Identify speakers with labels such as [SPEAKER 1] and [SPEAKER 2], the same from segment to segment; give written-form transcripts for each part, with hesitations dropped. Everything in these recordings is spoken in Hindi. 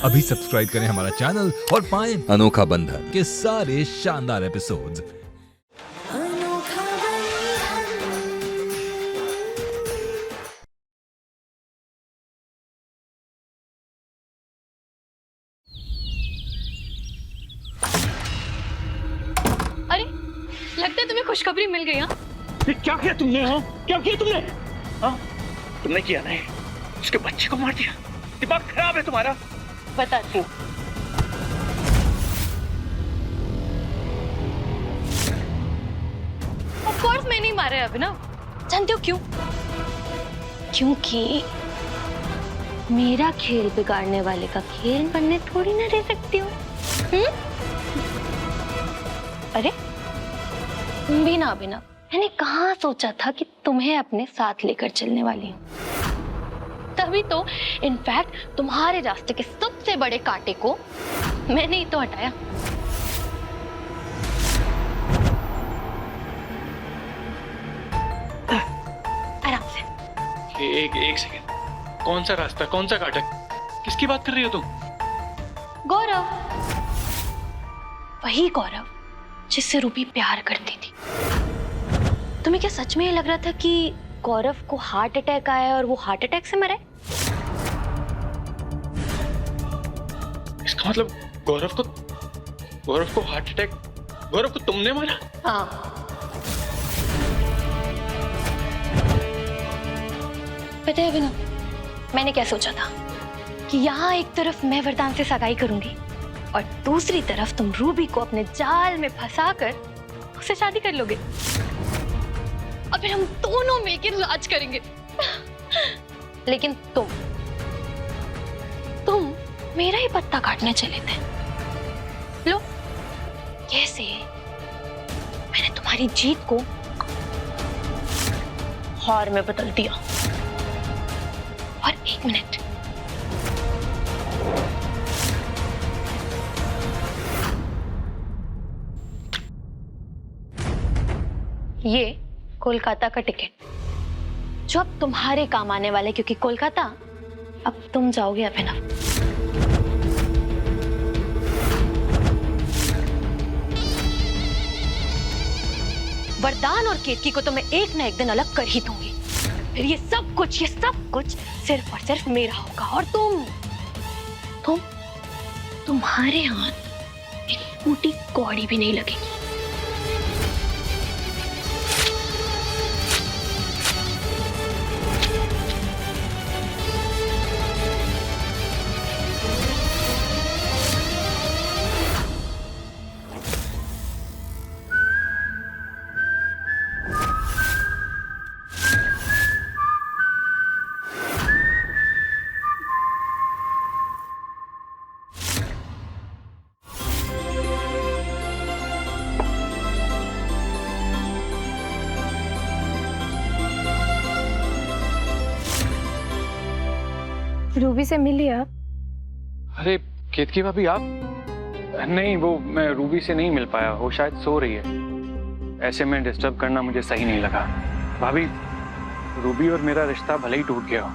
[SPEAKER 1] अभी सब्सक्राइब करें हमारा चैनल और पाएं अनोखा बंधन के सारे शानदार एपिसोड्स।
[SPEAKER 2] अनोखा बंधन।
[SPEAKER 3] अरे लगता है तुम्हें खुशखबरी मिल गई। हाँ
[SPEAKER 4] ये क्या किया तुमने? हाँ क्या किया तुमने? हाँ तुमने किया नहीं, उसके बच्चे को मार दिया। दिमाग खराब है तुम्हारा।
[SPEAKER 3] बताती हूँ। ऑफ कोर्स मैं नहीं मारा है अभिनव। जानते हो क्यों? क्योंकि मेरा खेल बिगाड़ने वाले का खेल बनने थोड़ी ना रह सकती हूँ। अरे तुम भी ना अभिनव, मैंने कहाँ सोचा था कि तुम्हें अपने साथ लेकर चलने वाली हूँ। तभी तो इनफैक्ट तुम्हारे रास्ते के सबसे बड़े कांटे को मैंने ही तो हटाया। आराम से।
[SPEAKER 4] एक सेकंड, कौन सा रास्ता, कौन सा काटा, किसकी बात कर रही हो तुम?
[SPEAKER 3] गौरव, वही गौरव जिससे रूबी प्यार करती थी। तुम्हें क्या सच में ये लग रहा था कि गौरव को हार्ट अटैक आया और वो हार्ट अटैक से मरा है?
[SPEAKER 4] इसका मतलब गौरव को हार्ट अटैक, गौरव को तुमने मारा?
[SPEAKER 3] हाँ। पता है अभिनव, मैंने क्या सोचा था कि यहाँ एक तरफ मैं वरदान से सगाई करूंगी और दूसरी तरफ तुम रूबी को अपने जाल में फंसाकर उससे शादी कर लोगे और फिर हम दोनों मिलकर राज करेंगे। लेकिन तुम मेरा ही पत्ता काटने चले थे। लो, कैसे मैंने तुम्हारी जीत को हार में बदल दिया। और एक मिनट, ये कोलकाता का टिकट जो अब तुम्हारे काम आने वाले, क्योंकि कोलकाता अब तुम जाओगे अभिनव। वरदान और केतकी को तो मैं एक ना एक दिन अलग कर ही दूंगी। फिर ये सब कुछ सिर्फ और सिर्फ मेरा होगा और तुम्हारे हाथ एक फूटी कौड़ी भी नहीं लगेगी। रूबी से मिली आप?
[SPEAKER 4] अरे केतकी भाभी, आप? नहीं, वो मैं रूबी से नहीं मिल पाया, वो शायद सो रही है। ऐसे में डिस्टर्ब करना मुझे सही नहीं लगा। भाभी, रूबी और मेरा रिश्ता भले ही टूट गया हो,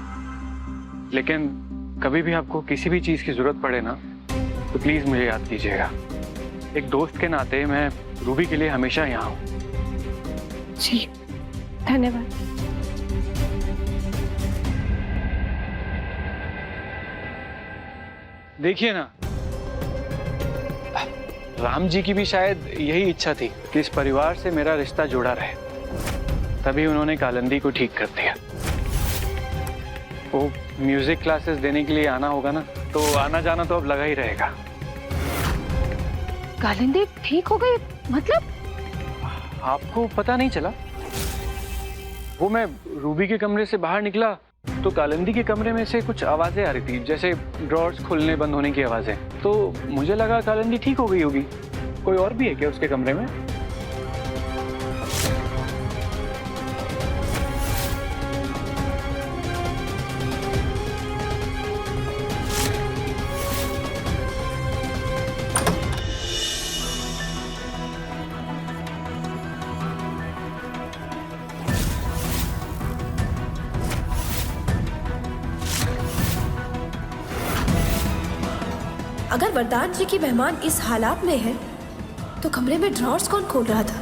[SPEAKER 4] लेकिन कभी भी आपको किसी भी चीज की जरूरत पड़े ना, तो प्लीज मुझे याद कीजिएगा। एक दोस्त के नाते मैं रूबी के लिए हमेशा यहाँ हूँ।
[SPEAKER 3] जी, धन्यवाद।
[SPEAKER 4] देखिए ना, राम जी की भी शायद यही इच्छा थी कि इस परिवार से मेरा रिश्ता जुड़ा रहे, तभी उन्होंने कालिंदी को ठीक कर दिया। वो म्यूजिक क्लासेस देने के लिए आना होगा ना, तो आना जाना तो अब लगा ही रहेगा।
[SPEAKER 3] कालिंदी ठीक हो गई मतलब?
[SPEAKER 4] आपको पता नहीं चला? वो मैं रूबी के कमरे से बाहर निकला तो कालिंदी के कमरे में से कुछ आवाजें आ रही थी, जैसे ड्रॉर्स खुलने बंद होने की आवाजें। तो मुझे लगा कालिंदी ठीक हो गई होगी। कोई और भी है क्या उसके कमरे में?
[SPEAKER 2] अगर वरदान जी की मेहमान इस हालात में है तो कमरे में ड्रॉर्स कौन खोल रहा था?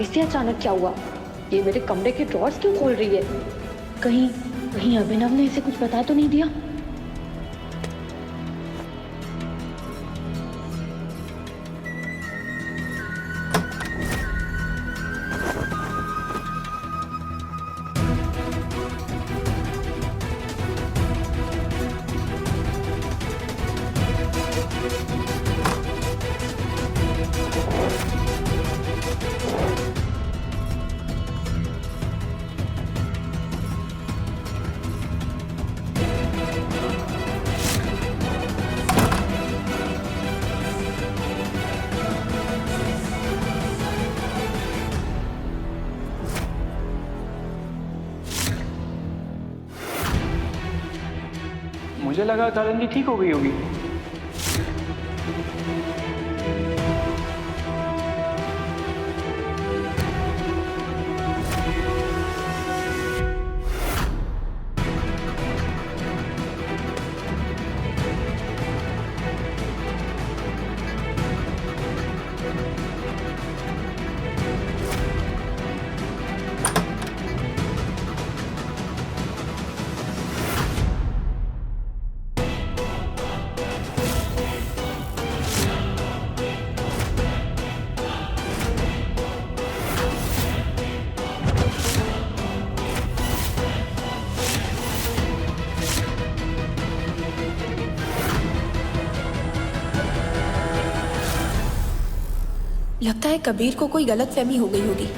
[SPEAKER 3] इसे अचानक क्या हुआ? ये मेरे कमरे के ड्रॉर्स क्यों खोल रही है? कहीं कहीं अभिनव ने इसे कुछ बता तो नहीं दिया?
[SPEAKER 4] मुझे लगा कालिंदी ठीक हो गई होगी।
[SPEAKER 2] लगता है कबीर को कोई गलतफहमी हो गई होगी।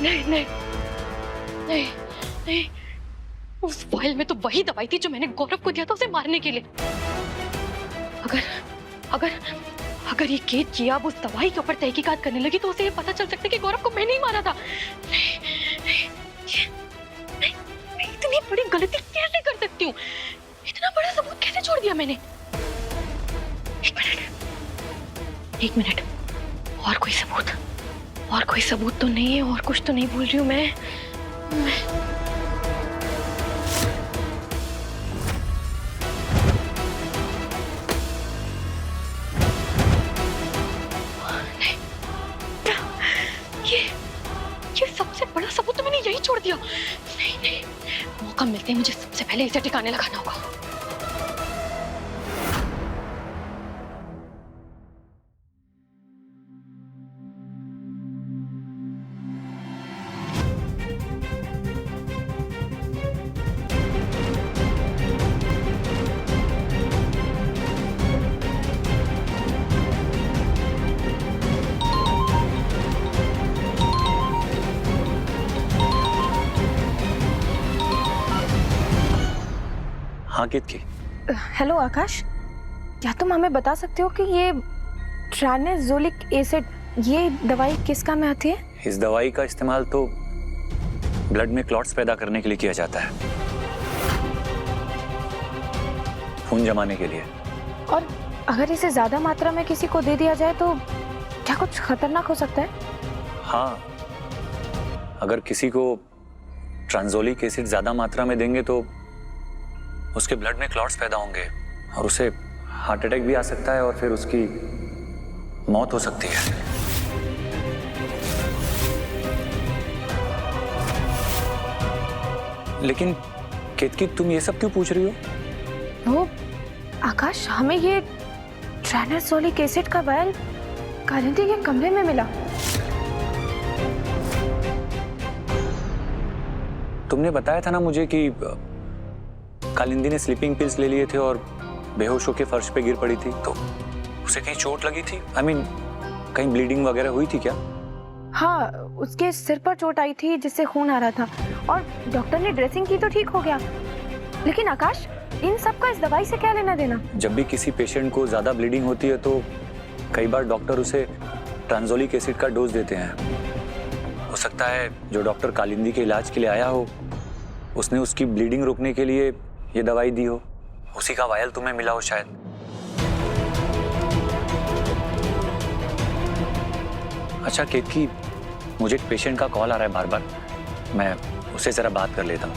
[SPEAKER 3] नहीं नहीं नहीं नहीं, उस फाइल में तो वही दवाई थी जो मैंने गौरव को दिया था उसे मारने के लिए। अगर अगर अगर ये केत की अब उस दवाई के ऊपर तहकीकात करने लगी तो उसे ये पता चल सकता है कि गौरव को मैंने ही मारा था। नहीं, नहीं, नहीं, मैं इतनी बड़ी गलती कैसे कर सकती हूँ? इतना बड़ा सबूत कैसे छोड़ दिया मैंने? एक मिनट, और कोई सबूत तो नहीं है, और कुछ तो नहीं भूल रही हूँ मैं। ये सबसे बड़ा सबूत तो मैंने यही छोड़ दिया। नहीं नहीं, मौका मिलते ही मुझे सबसे पहले इसे ठिकाने लगाना होगा।
[SPEAKER 4] हाँ केतकी।
[SPEAKER 5] हेलो आकाश, क्या तुम हमें बता सकते हो कि ये ट्रानेजोलिक एसिड ये दवाई किस काम में आती है?
[SPEAKER 6] इस दवाई का इस्तेमाल तो ब्लड में क्लॉट्स पैदा करने के लिए किया जाता है, खून जमाने के लिए।
[SPEAKER 5] और अगर इसे ज्यादा मात्रा में किसी को दे दिया जाए तो क्या कुछ खतरनाक हो सकता है?
[SPEAKER 6] हाँ, अगर किसी को ट्रांजोलिक एसिड ज्यादा मात्रा में देंगे तो उसके ब्लड में क्लॉट्स पैदा होंगे और उसे हार्ट अटैक भी आ सकता है और फिर उसकी मौत हो सकती है। लेकिन केतकी, तुम ये सब क्यों पूछ रही हो?
[SPEAKER 5] वो आकाश, हमें ये ट्रानेजोलिक एसिड का वायल कालिंदी के कमरे में मिला।
[SPEAKER 6] तुमने बताया था ना मुझे कि कालिंदी ने स्लीपिंग पिल्स ले लिए थे और बेहोश होकर फर्श पे गिर पड़ी थी, तो उसे कहीं चोट लगी थी? I mean, कहीं ब्लीडिंग वगैरह हुई थी क्या?
[SPEAKER 5] हाँ, उसके सिर पर चोट आई थी जिससे खून आ रहा था और डॉक्टर ने ड्रेसिंग की तो ठीक हो गया। लेकिन आकाश, इन सब का इस दवाई से क्या लेना देना?
[SPEAKER 6] जब भी किसी पेशेंट को ज्यादा ब्लीडिंग होती है तो कई बार डॉक्टर उसे ट्रांजोलिक एसिड का डोज देते हैं। हो सकता है जो डॉक्टर कालिंदी के इलाज के लिए आया हो, उसने उसकी ब्लीडिंग रोकने के लिए ये दवाई दी हो, उसी का वायल तुम्हें मिला हो शायद। अच्छा केतकी, मुझे एक पेशेंट का कॉल आ रहा है बार बार, मैं उससे जरा बात कर लेता हूँ।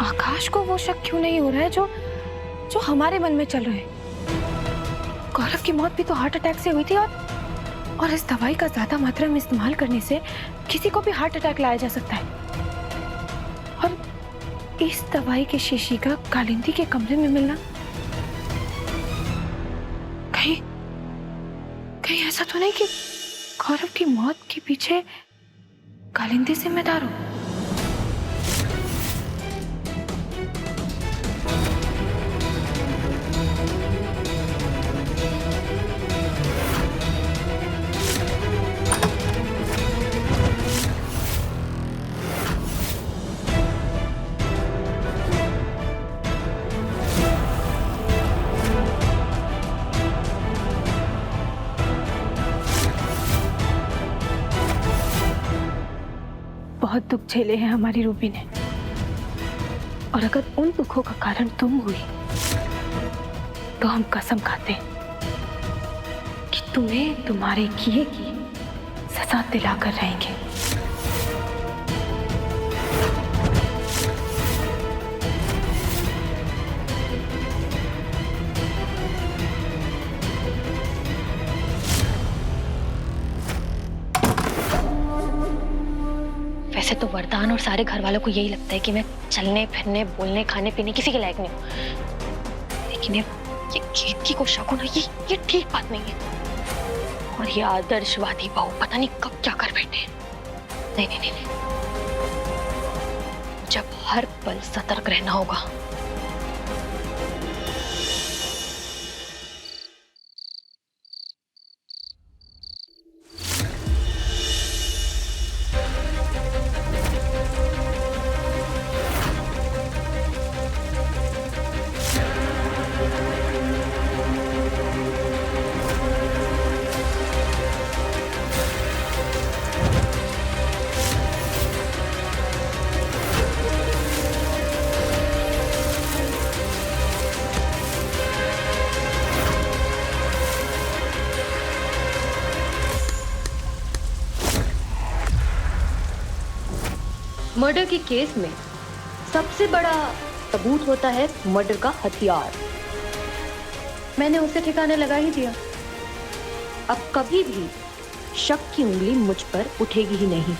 [SPEAKER 5] आकाश को वो शक क्यों नहीं हो रहा है जो हमारे मन में चल रहा है? गौरव की मौत भी तो हार्ट अटैक से हुई थी और इस दवाई का ज्यादा मात्रा में इस्तेमाल करने से किसी को भी हार्ट अटैक लाया जा सकता है। और इस दवाई की शीशी का कालिंदी के कमरे में मिलना, कहीं ऐसा तो नहीं कि गौरव की मौत के पीछे कालिंदी जिम्मेदार हो? बहुत दुख झेले हैं हमारी रूबी ने, और अगर उन दुखों का कारण तुम हुई तो हम कसम खाते कि तुम्हें तुम्हारे किए की सजा दिलाकर रहेंगे।
[SPEAKER 3] वैसे तो वरदान और सारे घर वालों को यही लगता है कि मैं चलने फिरने बोलने खाने पीने किसी के लायक नहीं हूँ, लेकिन ये केतकी को शक होना ये ठीक बात नहीं है। और ये आदर्शवादी बहू पता नहीं कब क्या कर बैठे। नहीं नहीं नहीं, जब हर पल सतर्क रहना होगा।
[SPEAKER 7] मर्डर के केस में सबसे बड़ा सबूत होता है मर्डर का हथियार। मैंने उसे ठिकाने लगा ही दिया। अब कभी भी शक की उंगली मुझ पर उठेगी ही नहीं।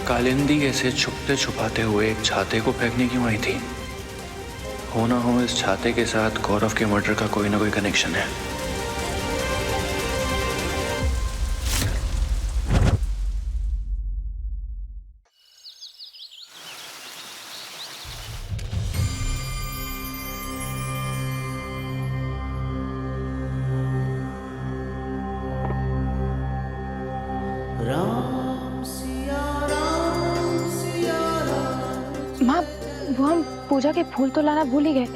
[SPEAKER 4] कालिंदी ऐसे छुपते छुपाते हुए एक छाते को फेंकने क्यों आई थी? हो ना हो इस छाते के साथ गौरव के मर्डर का कोई ना कोई कनेक्शन है।
[SPEAKER 5] माँ, वो हम पूजा के फूल तो लाना भूल ही गए,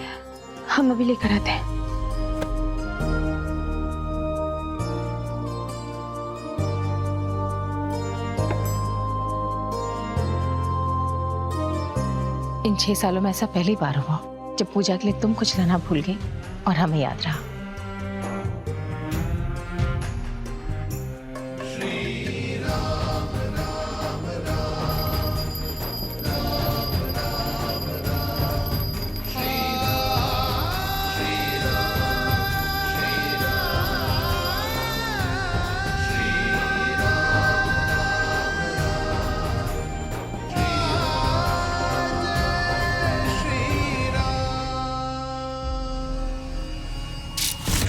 [SPEAKER 5] हम अभी लेकर आते हैं।
[SPEAKER 8] इन 6 सालों में ऐसा पहली बार हुआ जब पूजा के लिए तुम कुछ लाना भूल गई और हमें याद रहा।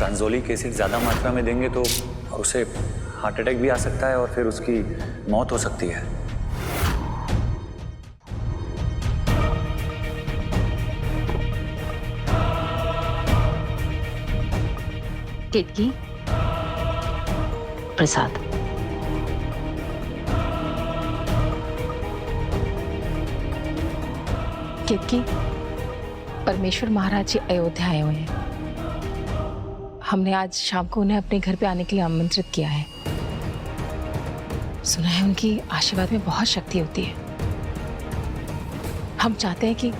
[SPEAKER 6] ट्रांजोलिक एसिड ज़्यादा मात्रा में देंगे तो उसे हार्ट अटैक भी आ सकता है और फिर उसकी मौत हो सकती है।
[SPEAKER 8] केतकी, प्रसाद। केतकी, परमेश्वर महाराज जी अयोध्या आए हुए हैं। हमने आज शाम को उन्हें अपने घर पे आने के लिए आमंत्रित किया है। सुना है उनकी आशीर्वाद में बहुत शक्ति होती है। हम चाहते हैं कि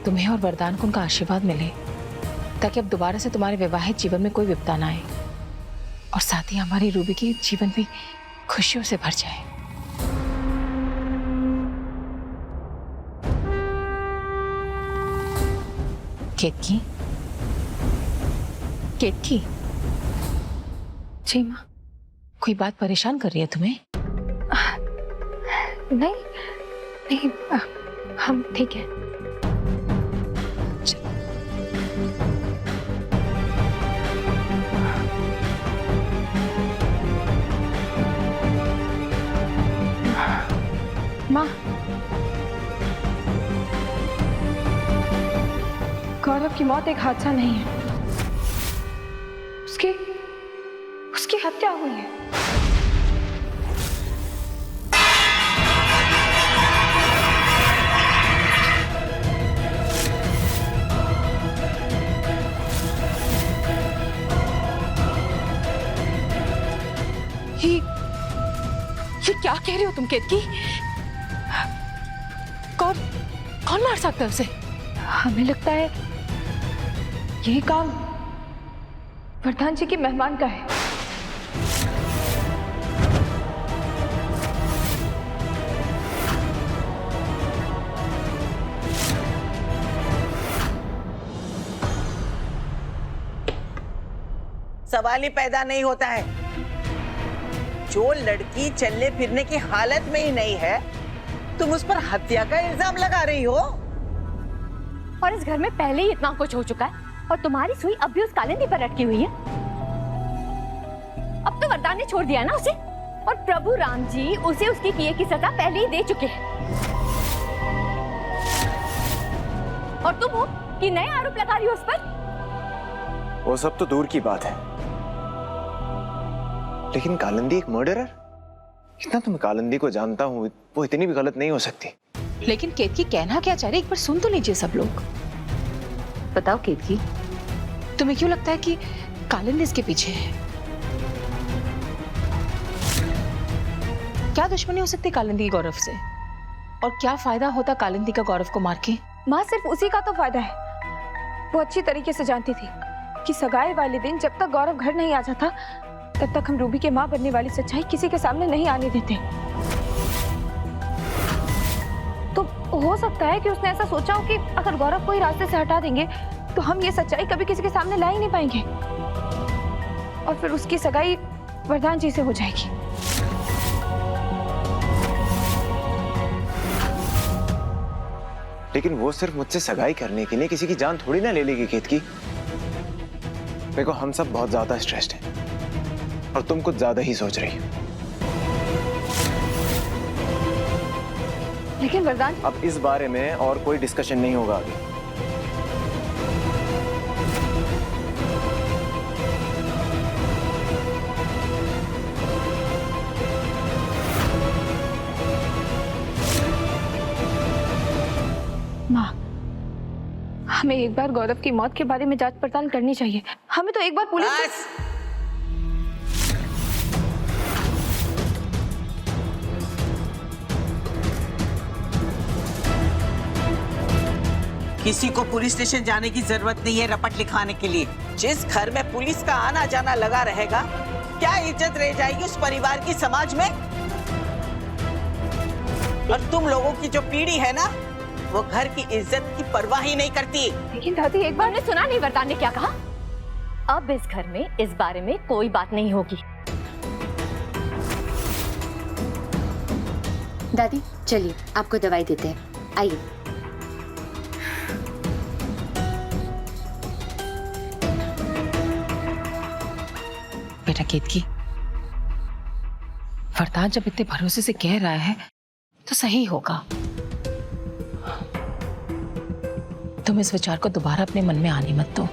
[SPEAKER 8] तुम्हें और वरदान को उनका आशीर्वाद मिले, ताकि अब दोबारा से तुम्हारे वैवाहिक जीवन में कोई विपदा ना आए और साथ ही हमारी रूबी की जीवन भी खुशियों से भर जाए। केतकी, केतकी।
[SPEAKER 5] जी माँ।
[SPEAKER 8] कोई बात परेशान कर रही है तुम्हें?
[SPEAKER 5] नहीं नहीं, हम ठीक है। माँ, गौरव की मौत एक हादसा नहीं है, उसकी हत्या हुई है।
[SPEAKER 8] ये क्या कह रही हो तुम केतकी? कौन मार सकता है उसे?
[SPEAKER 5] हमें लगता है यही काम वरदान जी के मेहमान का है।
[SPEAKER 9] सवाल ही पैदा नहीं होता है। जो लड़की चलने फिरने की हालत में ही नहीं है, तुम उस पर हत्या का इल्जाम लगा रही हो।
[SPEAKER 3] और इस घर में पहले ही इतना कुछ हो चुका है और तुम्हारी सुई अब भी उस कालिंदी पर अटकी हुई है। अब तो वरदान ने छोड़ दिया ना उसे, और प्रभु राम जी उसे उसकी किए की सजा पहले ही दे चुके हैं। और तुम हो कि नए आरोप लगा रही हो उस पर?
[SPEAKER 10] वो सब तो दूर की बात है, लेकिन कालिंदी एक मर्डरर? इतना तो मैं कालिंदी को जानता हूँ, वो इतनी भी गलत नहीं हो सकती।
[SPEAKER 8] लेकिन केतकी कहना क्या चाह रही, एक बार सुन तो लीजिए सब लोग। बताओ केतकी, तुम्हें क्यों लगता है कि कालिंदी इसके पीछे है? क्या दुश्मनी हो सकती कालिंदी की गौरव से, और क्या फायदा होता कालिंदी का गौरव को मार के?
[SPEAKER 5] माँ, सिर्फ उसी का तो फायदा है। वो अच्छी तरीके से जानती थी कि सगाई वाले दिन जब तक गौरव घर नहीं आ जाता, तब तक हम रूबी के माँ बनने वाली सच्चाई किसी के सामने नहीं आने देते। तो हो सकता है कि उसने ऐसा सोचा हो कि अगर गौरव को ही रास्ते से हटा देंगे तो हम ये सच्चाई कभी किसी के सामने ला ही नहीं पाएंगे, और फिर उसकी सगाई वरदान जी से हो जाएगी।
[SPEAKER 10] लेकिन वो सिर्फ मुझसे सगाई करने के लिए किसी की जान थोड़ी ना ले लेगी केतकी। देखो, हम सब बहुत ज्यादा स्ट्रेस्ड हैं और तुम कुछ ज्यादा ही सोच रही हो।
[SPEAKER 5] लेकिन वरदान,
[SPEAKER 10] अब इस बारे में और कोई डिस्कशन नहीं होगा आगे।
[SPEAKER 5] माँ, हमें एक बार गौरव की मौत के बारे में जांच पड़ताल करनी चाहिए। हमें तो एक बार पुलिस
[SPEAKER 9] बस। किसी को पुलिस स्टेशन जाने की जरूरत नहीं है रपट लिखाने के लिए। जिस घर में पुलिस का आना जाना लगा रहेगा, क्या इज्जत रह जाएगी उस परिवार की समाज में? और तुम लोगों की जो पीढ़ी है ना, वो घर की इज्जत की परवाह ही नहीं करती।
[SPEAKER 5] लेकिन दादी, एक बार
[SPEAKER 3] ने सुना नहीं वरदान ने क्या कहा? अब इस घर में इस बारे में कोई बात नहीं होगी।
[SPEAKER 11] दादी चलिए, आपको दवाई देते हैं, आइए।
[SPEAKER 8] बेटा केतकी, वरदान जब इतने भरोसे से कह रहा है तो सही होगा। तुम इस विचार को दोबारा अपने मन में आने मत दो।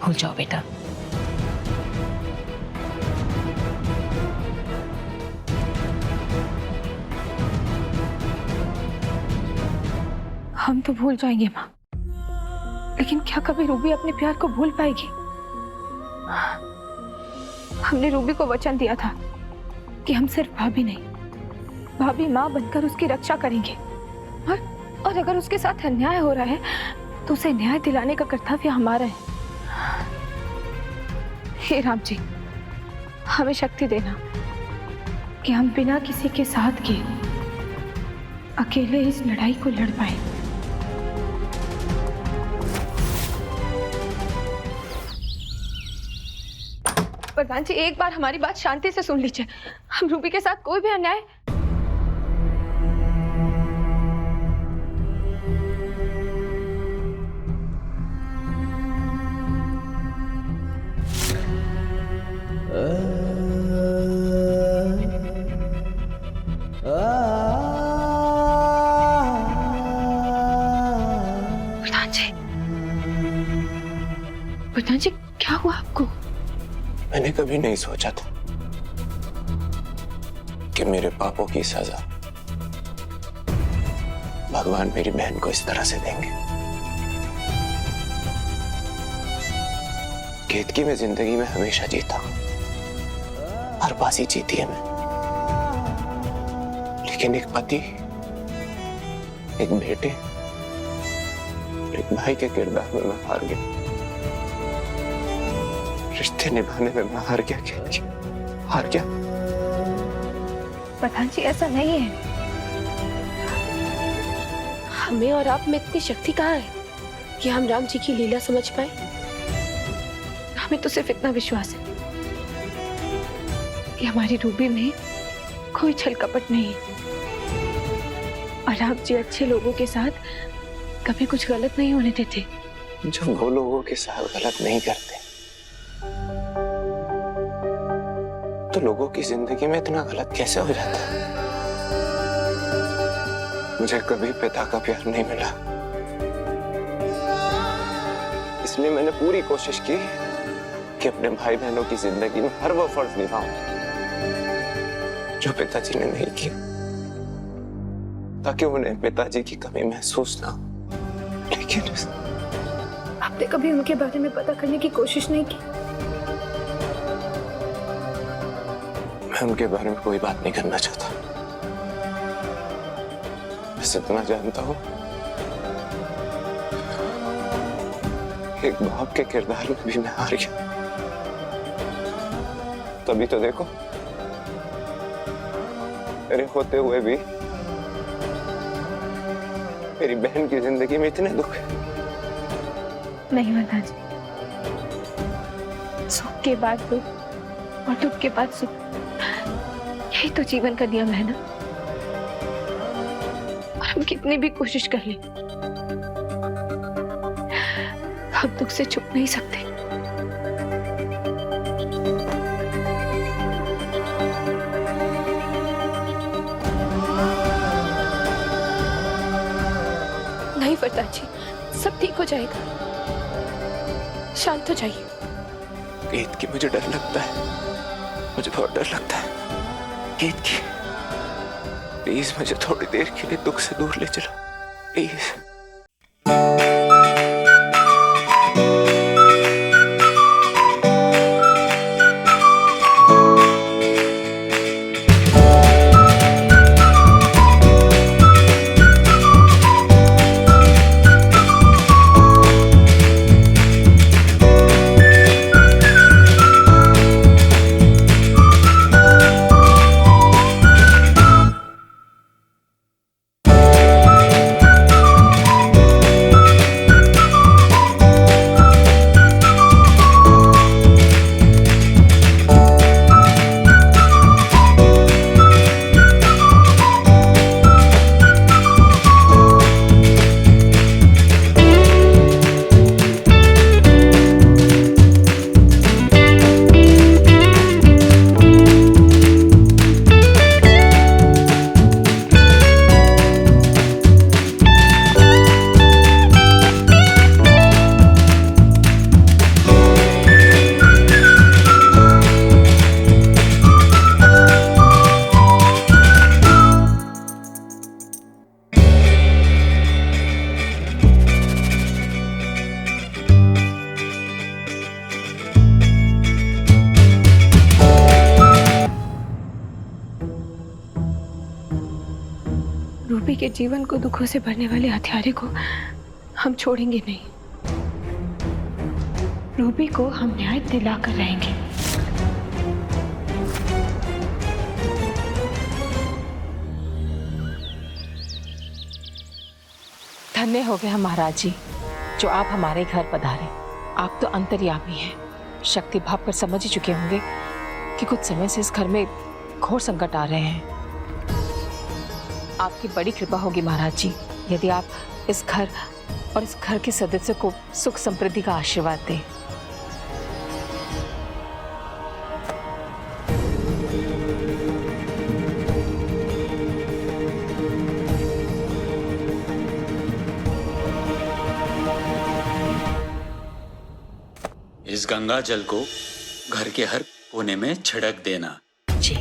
[SPEAKER 8] भूल जाओ बेटा।
[SPEAKER 5] हम तो भूल जाएंगे माँ, लेकिन क्या कभी रूबी अपने प्यार को भूल पाएगी? हमने रूबी को वचन दिया था कि हम सिर्फ भाभी नहीं, भाभी माँ बनकर उसकी रक्षा करेंगे, और अगर उसके साथ अन्याय हो रहा है तो उसे न्याय दिलाने का कर्तव्य हमारा है। हे राम जी, हमें शक्ति देना कि हम बिना किसी के साथ के अकेले इस लड़ाई को लड़ पाए। प्रधान जी, एक बार हमारी बात शांति से सुन लीजिए। हम रूबी के साथ कोई भी अन्याय प्रधान जी, क्या हुआ आपको?
[SPEAKER 10] मैंने कभी नहीं सोचा था कि मेरे पापों की सजा भगवान मेरी बहन को इस तरह से देंगे। केतकी में जिंदगी में हमेशा जीता हूं, हर बाजी जीती है मैं, लेकिन एक पति, एक बेटे, एक भाई के किरदार में मैं हार गया। रिश्ते निभाने में मैं हार गया केतकी, हार गया।
[SPEAKER 5] प्रधान जी, ऐसा नहीं है।
[SPEAKER 2] हमें और आप में इतनी शक्ति कहाँ है कि हम राम जी की लीला समझ पाए?
[SPEAKER 5] हमें तो सिर्फ इतना विश्वास है कि हमारी रूबी में कोई छल कपट नहीं है, और राम जी अच्छे लोगों के साथ कभी कुछ गलत नहीं होने देते।
[SPEAKER 10] जो वो लोगों के साथ गलत नहीं करते तो लोगों की जिंदगी में इतना गलत कैसे हो जाता है? मुझे कभी पिता का प्यार नहीं मिला, इसलिए मैंने पूरी कोशिश की कि अपने भाई बहनों की जिंदगी में हर वो फर्ज निभाऊं जो पिताजी ने नहीं किया, ताकि उन्हें पिताजी की कमी महसूस ना हो। लेकिन
[SPEAKER 5] आपने कभी उनके बारे में पता करने की कोशिश नहीं की?
[SPEAKER 10] मैं उनके बारे में कोई बात नहीं करना चाहता। बस इतना जानता हूं, एक बाप के किरदार में भी मैं हार गया। तभी तो देखो, मेरे होते हुए भी मेरी बहन की जिंदगी में इतने दुख है।
[SPEAKER 5] नहीं वरदान जी, सुख के बाद दुख और दुख के बाद सुख, यही तो जीवन का नियम है ना। और हम कितनी भी कोशिश कर लें, हम दुख से छुप नहीं सकते। नहीं वरदान जी, सब ठीक हो जाएगा, शांत हो जाइए।
[SPEAKER 10] केतकी, मुझे डर लगता है, मुझे बहुत डर लगता है। केतकी, प्लीज मुझे थोड़ी देर के लिए दुख से दूर ले चलो, प्लीज।
[SPEAKER 5] रूबी के जीवन को दुखों से भरने वाले हथियारे को हम छोड़ेंगे नहीं। रूबी को हम न्याय दिलाकर रहेंगे।
[SPEAKER 8] धन्य हो गए हम महाराज जी जो आप हमारे घर पधारे। आप तो अंतर्यामी हैं, शक्ति भाव कर समझ ही चुके होंगे कि कुछ समय से इस घर में घोर संकट आ रहे हैं। आपकी बड़ी कृपा होगी महाराज जी यदि आप इस घर और इस घर के सदस्यों को सुख समृद्धि का आशीर्वाद दें।
[SPEAKER 6] इस गंगा जल को घर के हर कोने में छिड़क देना।
[SPEAKER 8] जी।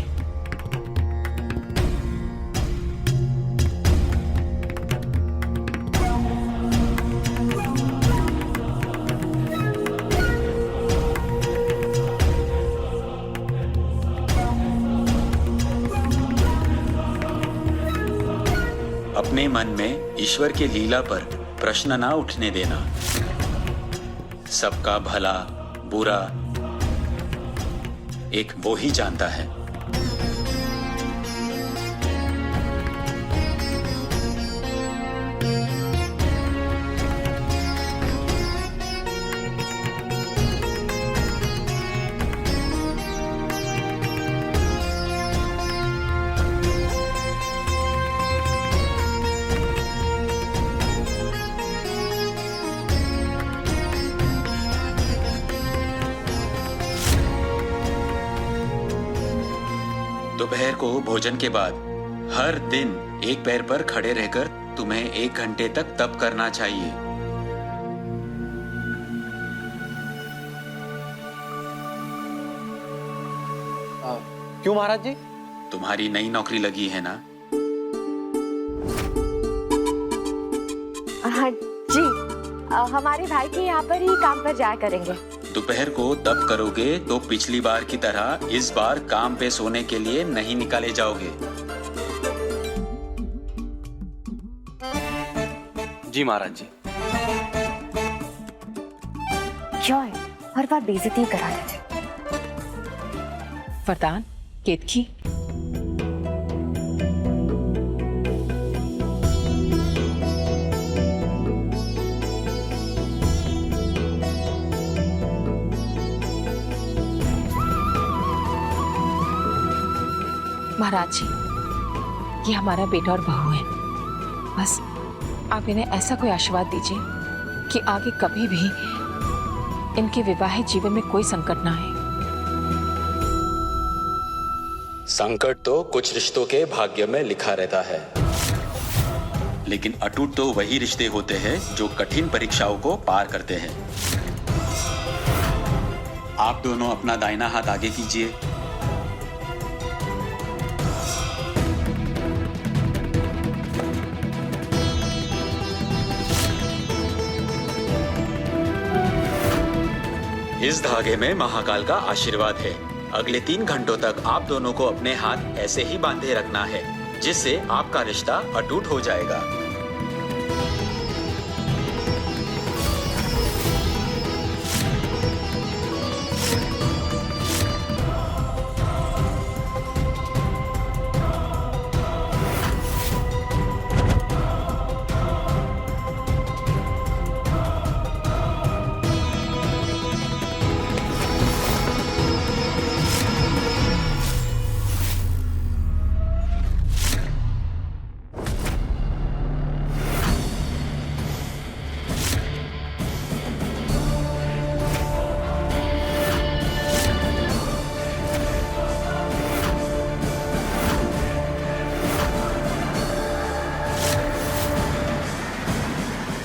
[SPEAKER 6] अपने मन में ईश्वर की लीला पर प्रश्न ना उठने देना। सबका भला बुरा एक वो ही जानता है। दोपहर को भोजन के बाद हर दिन एक पैर पर खड़े रहकर तुम्हें 1 घंटे तक तप करना चाहिए।
[SPEAKER 4] क्यों महाराज जी?
[SPEAKER 6] तुम्हारी नई नौकरी लगी है ना?
[SPEAKER 11] हाँ जी, हमारे भाई के यहाँ पर ही काम पर जाया करेंगे।
[SPEAKER 6] दोपहर को तप करोगे तो पिछली बार की तरह इस बार काम पे सोने के लिए नहीं निकाले जाओगे।
[SPEAKER 4] जी महाराज जी।
[SPEAKER 11] क्यों है हर बार बेइज्जती करा देते।
[SPEAKER 8] वरदान, केतकी, महाराज जी ये हमारा बेटा और बहू है। बस आप इन्हें ऐसा कोई आशीर्वाद दीजिए कि आगे कभी भी इनके विवाहित जीवन में कोई संकट ना आए।
[SPEAKER 6] संकट तो कुछ रिश्तों के भाग्य में लिखा रहता है, लेकिन अटूट तो वही रिश्ते होते हैं जो कठिन परीक्षाओं को पार करते हैं। आप दोनों अपना दाहिना हाथ आगे कीजिए। इस धागे में महाकाल का आशीर्वाद है। अगले 3 घंटों तक आप दोनों को अपने हाथ ऐसे ही बांधे रखना है, जिससे आपका रिश्ता अटूट हो जाएगा।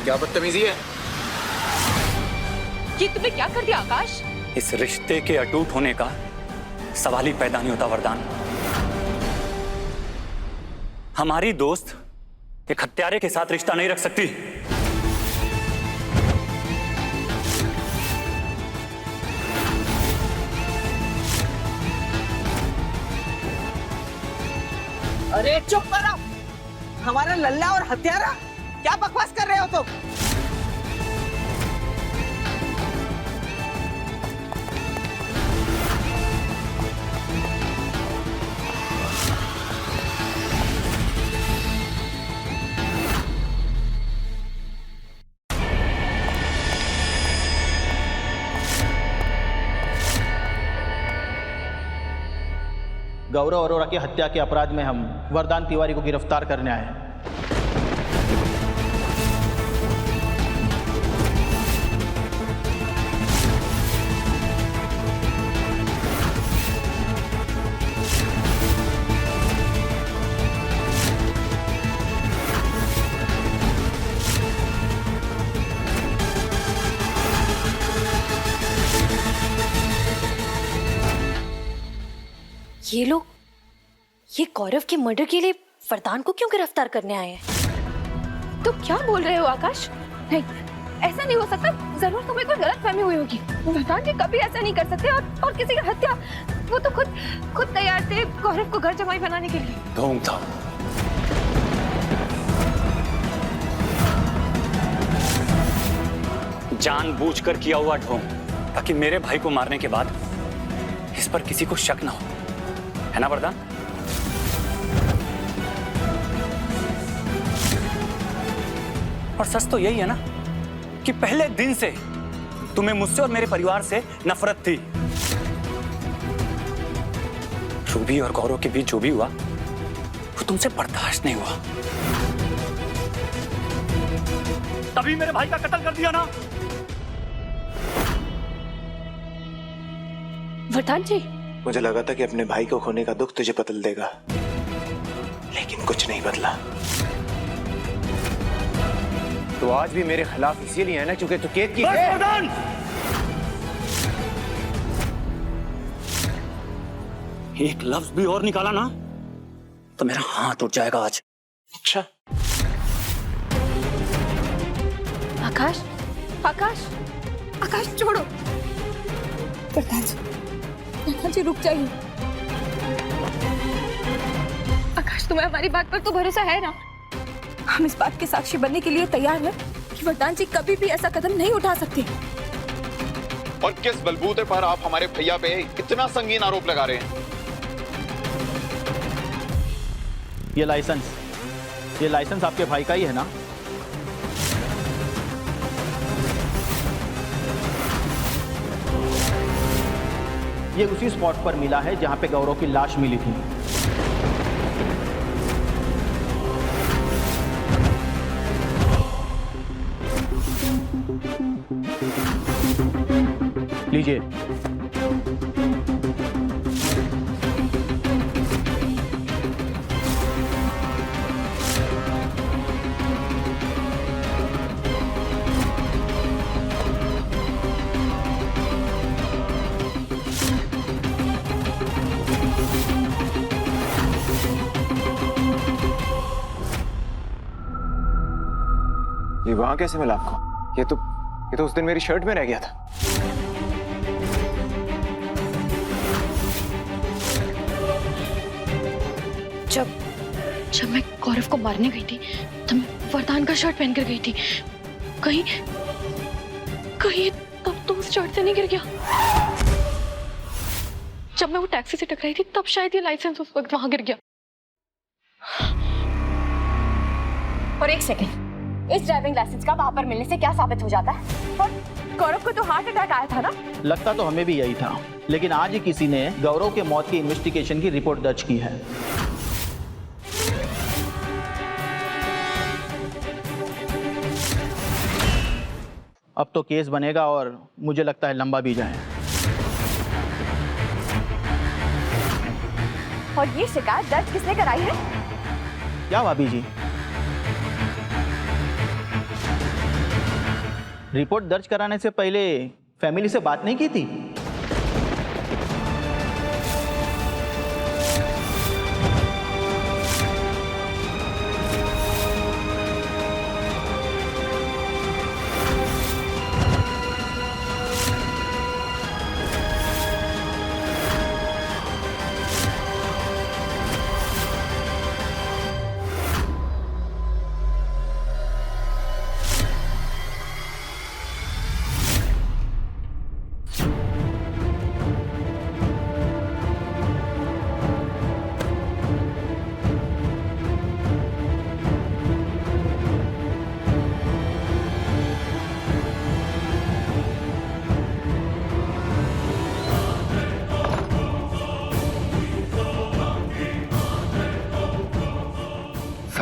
[SPEAKER 10] क्या बदतमीजी है?
[SPEAKER 8] ये तुमने क्या कर दिया आकाश?
[SPEAKER 6] इस रिश्ते के अटूट होने का सवाल ही पैदा नहीं होता वरदान। हमारी दोस्त एक हत्यारे के साथ रिश्ता नहीं रख सकती।
[SPEAKER 9] अरे चुप करो। हमारा लल्ला और हत्यारा? क्या बकवास कर रहे हो तुम?
[SPEAKER 12] गौरव अरोरा की हत्या के अपराध में हम वरदान तिवारी को गिरफ्तार करने आए हैं।
[SPEAKER 3] ये लोग ये गौरव के मर्डर के लिए वरदान को क्यों गिरफ्तार करने आए हैं?
[SPEAKER 5] तो क्या बोल रहे हो आकाश? नहीं, ऐसा नहीं हो सकता। जरूर तुम्हें कोई गलतफहमी हुई होगी। वरदान जी कभी ऐसा नहीं कर सकते। और किसी की हत्या, वो तो खुद तैयार थे गौरव को घर जमाई बनाने के लिए।
[SPEAKER 6] ढोंग था। जानबूझकर किया हुआ ढोंग, ताकि मेरे भाई को मारने के बाद इस पर किसी को शक ना हो, है ना वरदान? और सच तो यही है ना कि पहले दिन से तुम्हें मुझसे और मेरे परिवार से नफरत थी। रूबी और गौरव के बीच जो भी हुआ वो तुमसे बर्दाश्त नहीं हुआ, तभी मेरे भाई का कत्ल कर दिया ना।
[SPEAKER 5] वरदान जी,
[SPEAKER 10] मुझे लगा था कि अपने भाई को खोने का दुख तुझे बदल देगा, लेकिन कुछ नहीं बदला।
[SPEAKER 13] तो आज भी मेरे खिलाफ इसीलिए है ना क्योंकि तू केत की
[SPEAKER 6] एक लफ्ज भी और निकाला ना तो मेरा हाथ उठ जाएगा आज।
[SPEAKER 10] अच्छा
[SPEAKER 5] आकाश, आकाश, आकाश छोड़ो। वरदान जी रुक जाइए। आकाश, तुम्हें हमारी बात पर तो भरोसा है ना? हम इस बात के साक्षी बनने के लिए तैयार हैं कि वरदान जी कभी भी ऐसा कदम नहीं उठा सकते।
[SPEAKER 14] और किस बलबूते पर आप हमारे भैया पे इतना संगीन आरोप लगा रहे हैं?
[SPEAKER 12] ये लाइसेंस आपके भाई का ही है ना? ये उसी स्पॉट पर मिला है जहां पे गौरव की लाश मिली थी। लीजिए।
[SPEAKER 13] ये वहां कैसे मिला आपको? ये तो उस दिन मेरी शर्ट में रह गया था।
[SPEAKER 3] जब मैं गौरव को मारने गई थी तो मैं वरदान का शर्ट पहनकर गई थी। कहीं तब तो उस शर्ट से नहीं गिर गया। जब मैं वो टैक्सी से टकराई थी तब शायद ये लाइसेंस उस वक्त वहां गिर गया।
[SPEAKER 11] और एक सेकंड, इस ड्राइविंग लाइसेंस का वहां पर मिलने से क्या साबित हो जाता है? और गौरव को तो हार्ट अटैक आया था ना?
[SPEAKER 12] लगता तो हमें भी यही था, लेकिन आज ही किसी ने गौरव के मौत की इन्वेस्टिगेशन की रिपोर्ट दर्ज की है। अब तो केस बनेगा और मुझे लगता है लंबा भी जाए।
[SPEAKER 11] और ये शिकायत दर्ज किसने कराई है?
[SPEAKER 12] क्या भाभी जी? रिपोर्ट दर्ज कराने से पहले फैमिली से बात नहीं की थी?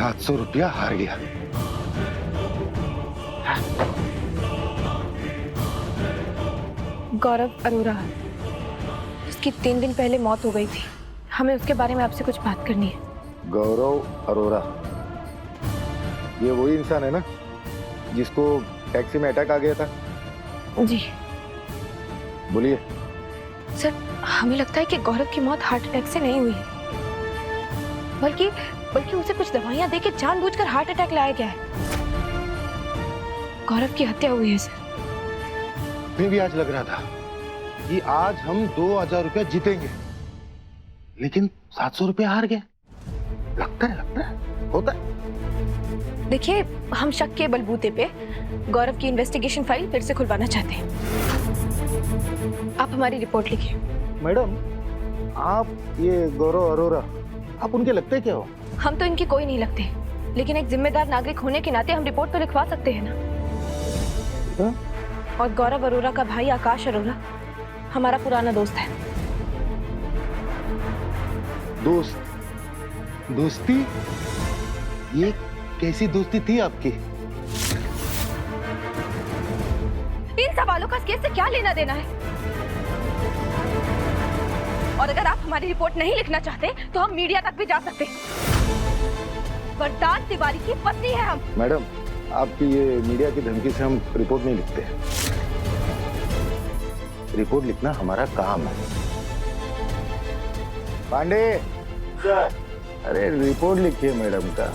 [SPEAKER 15] 700 रुपया हार गया।
[SPEAKER 5] गौरव अरोरा, उसकी 3 दिन पहले मौत हो गई थी। हमें उसके बारे में आपसे कुछ बात करनी है।
[SPEAKER 15] गौरव अरोरा, ये वही इंसान है ना जिसको टैक्सी में अटैक आ गया था?
[SPEAKER 5] जी।
[SPEAKER 15] बोलिए।
[SPEAKER 5] सर, हमें लगता है कि गौरव की मौत हार्ट अटैक से नहीं हुई, बल्कि उसे कुछ दवाइयां देके जानबूझकर हार्ट अटैक लाया गया है। गौरव की हत्या हुई है सर।
[SPEAKER 15] मुझे भी आज लग रहा था कि आज हम 2000 रुपया जीतेंगे, लेकिन 700 रुपया हार गए। लगता है होता है।
[SPEAKER 5] देखिए, हम शक के बलबूते पे गौरव की इन्वेस्टिगेशन फाइल फिर से खुलवाना चाहते हैं। आप हमारी रिपोर्ट लिखिए।
[SPEAKER 15] मैडम, आप ये गौरव अरोरा, आप उनके लगते क्या हो?
[SPEAKER 5] हम तो इनके कोई नहीं लगते, लेकिन एक जिम्मेदार नागरिक होने के नाते हम रिपोर्ट तो लिखवा सकते हैं ना।
[SPEAKER 15] हाँ?
[SPEAKER 5] और गौरव अरोरा का भाई आकाश अरोरा हमारा पुराना दोस्त है।
[SPEAKER 15] दोस्ती? ये कैसी दोस्ती थी आपकी?
[SPEAKER 5] इन सवालों का इस केस से क्या लेना देना है? और अगर आप हमारी रिपोर्ट नहीं लिखना चाहते तो हम मीडिया तक भी जा सकते हैं। वरदान तिवारी की पत्नी है हम।
[SPEAKER 15] मैडम, आपकी ये मीडिया की धमकी से हम रिपोर्ट नहीं लिखते। रिपोर्ट लिखना हमारा काम है। पांडे, अरे रिपोर्ट लिखिए मैडम का।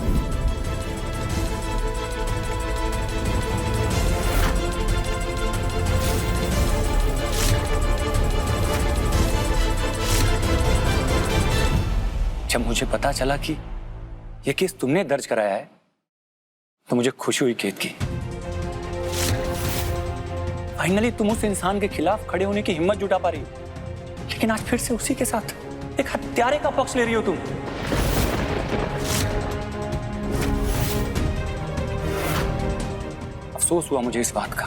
[SPEAKER 6] जब मुझे पता चला कि यह केस तुमने दर्ज कराया है तो मुझे खुशी हुई केत की। फाइनली तुम उस इंसान के खिलाफ खड़े होने की हिम्मत जुटा पा रही हो, लेकिन आज फिर से उसी के साथ एक हत्यारे का पक्ष ले रही हो तुम। अफसोस हुआ मुझे इस बात का।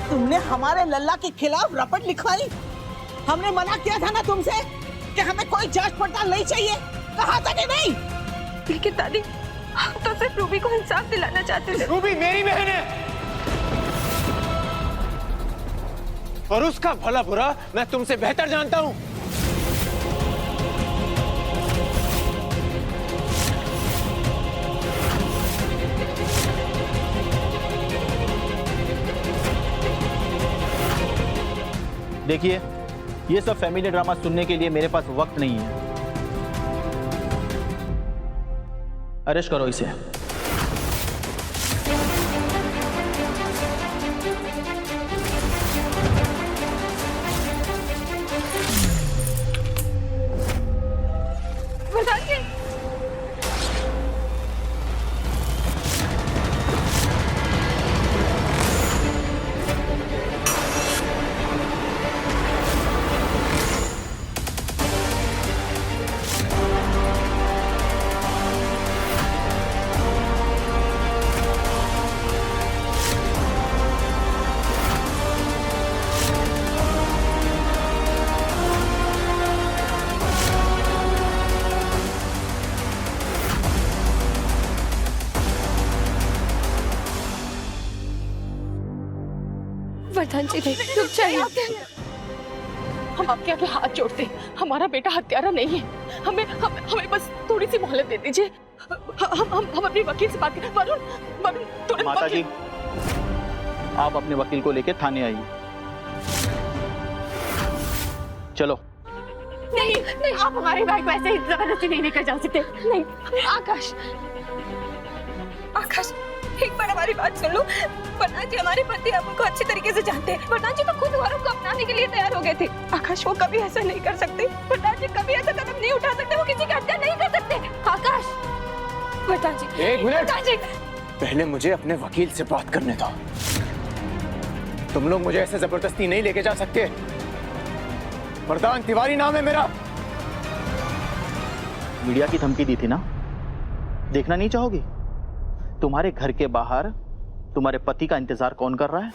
[SPEAKER 9] तुमने हमारे लल्ला के खिलाफ रपट लिखवाई। हमने मना किया था ना तुमसे कि हमें कोई जांच पड़ताल नहीं चाहिए, कहा था कि नहीं?
[SPEAKER 5] लेकिन दादी, हम तो सिर्फ रूबी को इंसाफ दिलाना चाहते थे।
[SPEAKER 10] रूबी मेरी बहन है और उसका भला बुरा मैं तुमसे बेहतर जानता हूं।
[SPEAKER 12] देखिए, ये सब फैमिली ड्रामा सुनने के लिए मेरे पास वक्त नहीं है। अरेस्ट करो इसे।
[SPEAKER 5] बताइए।
[SPEAKER 11] वर्धन जी, रुक जाइए। हम आपके आगे हाथ जोड़ते हैं, हमारा बेटा हत्यारा नहीं है। हमें बस थोड़ी सी मोहलत दे दीजिए। हम अपने वकील से बात करें। वरुण तुरंत।
[SPEAKER 12] माता जी, आप अपने वकील को लेकर थाने आइए। चलो।
[SPEAKER 11] नहीं, आप हमारे भाई को ऐसे ही जबरदस्ती नहीं लेकर जा सकते। नहीं, आकाश, एक बार हमारी बात सुन लो। वर्धन जी हमारे पति अमन को अच्छी तरीके से जानते हैं। वर्धन जी तो खुद गौरव को अपनाने के लिए तैयार हो गए थे। आकाश, वो कभी ऐसा नहीं कर सकते। वर्धन जी कभी ऐसा कदम नहीं उठा सकते। वो किसी की हत्या नहीं कर सकते। आकाश, वर्धन जी,
[SPEAKER 10] एक मिनट।
[SPEAKER 11] वर्धन जी,
[SPEAKER 10] पहले मुझे अपने वकील से बात करने दो। तुम लोग मुझे ऐसे जबरदस्ती नहीं लेके जा सकते। वरदान तिवारी नाम है मेरा।
[SPEAKER 12] मीडिया की धमकी दी थी ना, देखना नहीं चाहोगी? तुम्हारे घर के बाहर तुम्हारे पति का इंतजार कौन कर रहा है?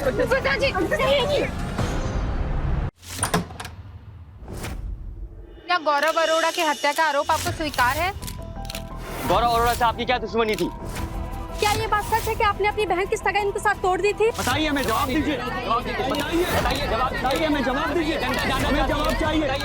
[SPEAKER 5] पिताजी, क्या गौरव अरोड़ा की हत्या का आरोप आपको स्वीकार है?
[SPEAKER 16] गौरव अरोड़ा से आपकी क्या दुश्मनी थी?
[SPEAKER 11] क्या ये बात सच है कि आपने अपनी बहन की सगाई इनके साथ तोड़ दी थी?
[SPEAKER 16] बताइए, हमें जवाब दीजिए। बताइए, हमें जवाब दीजिए। हमें जवाब चाहिए।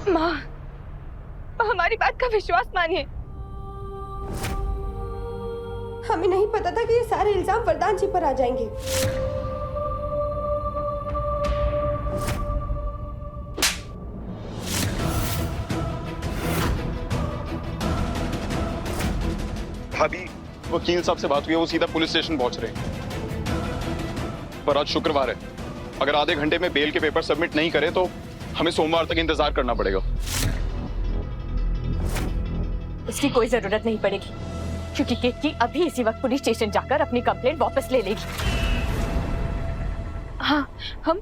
[SPEAKER 11] माँ, हमारी बात का विश्वास मानिए।
[SPEAKER 2] हमें नहीं पता था कि ये सारे इल्जाम वरदान जी पर आ जाएंगे।
[SPEAKER 14] भाभी, वकील साहब से बात हुई है, वो सीधा पुलिस स्टेशन पहुंच रहे हैं। पर आज शुक्रवार है, अगर आधे घंटे में बेल के पेपर सबमिट नहीं करे तो हमें सोमवार तक इंतजार करना पड़ेगा।
[SPEAKER 11] इसकी कोई जरूरत नहीं पड़ेगी, क्योंकि केतकी अभी इसी वक्त पुलिस स्टेशन जाकर अपनी कंप्लेंट वापस ले लेगी। हाँ, हम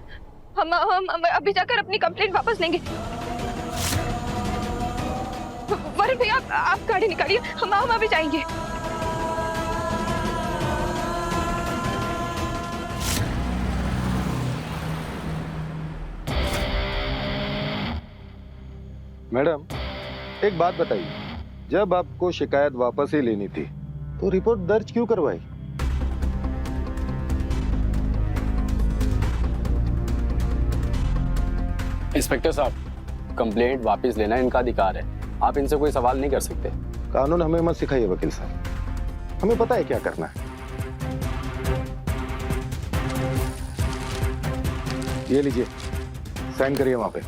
[SPEAKER 11] अभी जाकर अपनी कंप्लेंट वापस लेंगे। वरुण भैया, आप गाड़ी निकालिए, हम अभी जाएंगे।
[SPEAKER 15] मैडम, एक बात बताइए, जब आपको शिकायत वापस ही लेनी थी तो रिपोर्ट दर्ज क्यों करवाई?
[SPEAKER 17] इंस्पेक्टर साहब, कंप्लेंट वापस लेना इनका अधिकार है, आप इनसे कोई सवाल नहीं कर सकते।
[SPEAKER 15] कानून हमें मत सिखाइए वकील साहब, हमें पता है क्या करना है। ये लीजिए, साइन करिए वहां पे।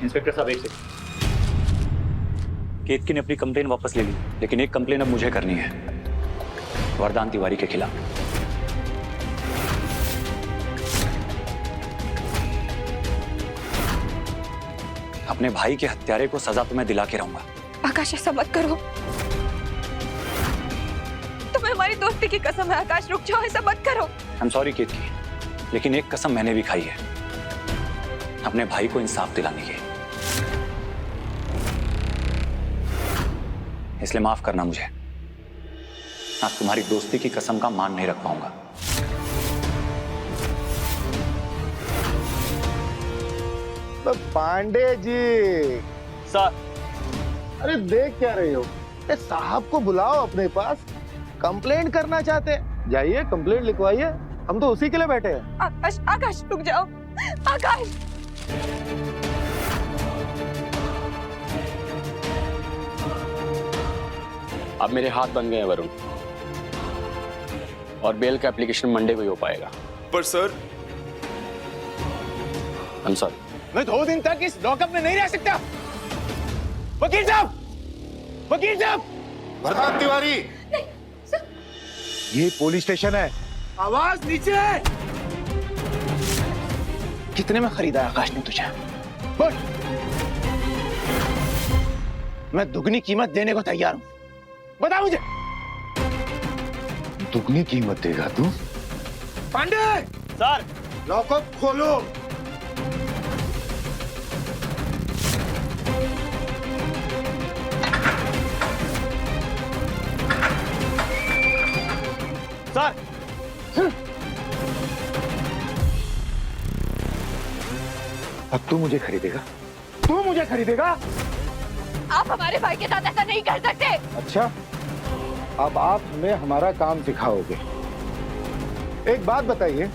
[SPEAKER 6] इंस्पेक्टर साहब, एक सेकंड। केतकी ने अपनी कंप्लेन वापस ले ली, लेकिन एक कंप्लेन अब मुझे करनी है, वरदान तिवारी के खिलाफ। अपने भाई के हत्यारे को सजा तो मैं दिला के रहूंगा।
[SPEAKER 11] आकाश, ऐसा मत करो, तुम्हें हमारी दोस्ती की कसम है। आकाश, रुक जाओ, ऐसा मत करो।
[SPEAKER 6] आई एम सॉरी केतकी, लेकिन एक कसम मैंने भी खाई है, अपने भाई को इंसाफ दिलाने की, इसलिए माफ करना मुझे। आज तुम्हारी दोस्ती की कसम का मान नहीं रख पाऊंगा।
[SPEAKER 15] तो पांडे जी
[SPEAKER 17] सर,
[SPEAKER 15] अरे देख क्या रहे हो? साहब को बुलाओ अपने पास, कंप्लेंट करना चाहते हैं, जाइए कंप्लेंट लिखवाइए, हम तो उसी के लिए बैठे हैं।
[SPEAKER 11] आकाश, आकाश रुक जाओ, आकाश।
[SPEAKER 17] अब मेरे हाथ बन गए हैं वरुण, और बेल का एप्लीकेशन मंडे को ही हो पाएगा।
[SPEAKER 14] पर सर,
[SPEAKER 17] I'm sorry।
[SPEAKER 12] मैं 2 दिन तक इस लॉकअप में नहीं रह सकता। वकील साहब, वकील साहब!
[SPEAKER 15] वरदान तिवारी, ये पुलिस स्टेशन है।
[SPEAKER 12] आवाज नीचे। कितने में खरीदा आकाश ने तुझे? बोल। मैं दुगनी कीमत देने को तैयार हूं, बता मुझे।
[SPEAKER 15] दुगनी कीमत देगा तू?
[SPEAKER 12] पांडे
[SPEAKER 17] सर,
[SPEAKER 15] लॉकअप खोलो।
[SPEAKER 17] सर,
[SPEAKER 15] अब तू मुझे खरीदेगा? तू मुझे खरीदेगा?
[SPEAKER 11] आप हमारे भाई के साथ ऐसा नहीं कर सकते।
[SPEAKER 15] अच्छा, अब आप हमें हमारा काम सिखाओगे। एक बात बताइए,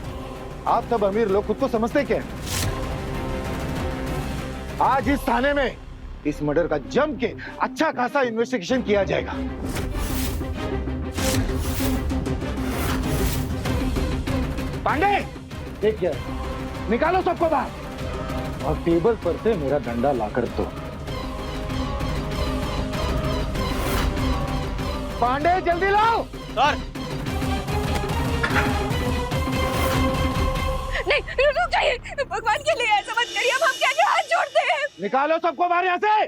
[SPEAKER 15] आप सब अमीर लोग खुद को समझते क्या हैं? आज इस थाने में इस मर्डर का जम के अच्छा खासा इन्वेस्टिगेशन किया जाएगा। पांडे, देखिए, निकालो सबको बाहर और टेबल पर से मेरा डंडा लाकर दो। पांडे, जल्दी लाओ।
[SPEAKER 16] सर।
[SPEAKER 11] नहीं, रुक जाइए, भगवान के लिए ऐसा मत करिए, हम आपके आगे हाथ जोड़ते हैं।
[SPEAKER 15] निकालो सबको बाहर यहाँ से।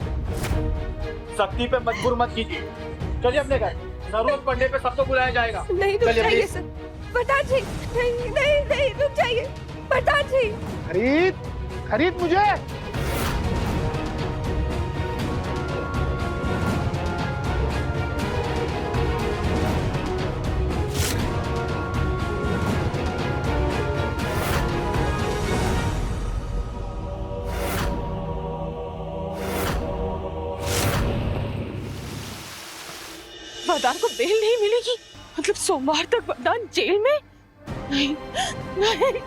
[SPEAKER 12] सख्ती पे मजबूर मत कीजिए, चलिए अपने घर। जरूरत पड़ने पे सबको बुलाया जाएगा।
[SPEAKER 11] नहीं, रुक जाइए सर, प्रधान जी, नहीं नहीं नहीं, रुक जाइए प्रधान जी।
[SPEAKER 15] खरीद मुझे।
[SPEAKER 11] वरदान को बेल नहीं मिलेगी, मतलब सोमवार तक वरदान जेल में? नहीं नहीं,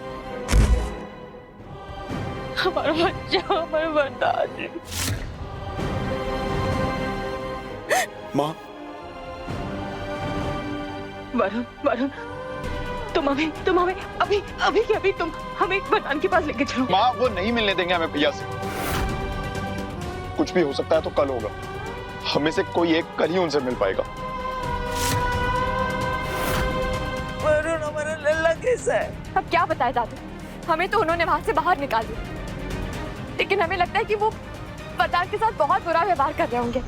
[SPEAKER 11] हमारा बच्चा, हमारा वरदान।
[SPEAKER 14] माँ,
[SPEAKER 11] वरुण, वरुण, तुम हमें अभी अभी के अभी तुम हमें वरदान के पास लेके चलो।
[SPEAKER 14] माँ, वो नहीं मिलने देंगे हमें भैया से। कुछ भी हो सकता है तो कल होगा। हमें से कोई एक कल ही उनसे मिल पाएगा।
[SPEAKER 9] वरुण, हमारा लल्ला कैसा है?
[SPEAKER 11] अब क्या बताए दादू, हमें तो उन्होंने वहां से बाहर निकाल दिया, लेकिन हमें लगता है कि वो वरदान के साथ बहुत बुरा व्यवहार कर रहे होंगे।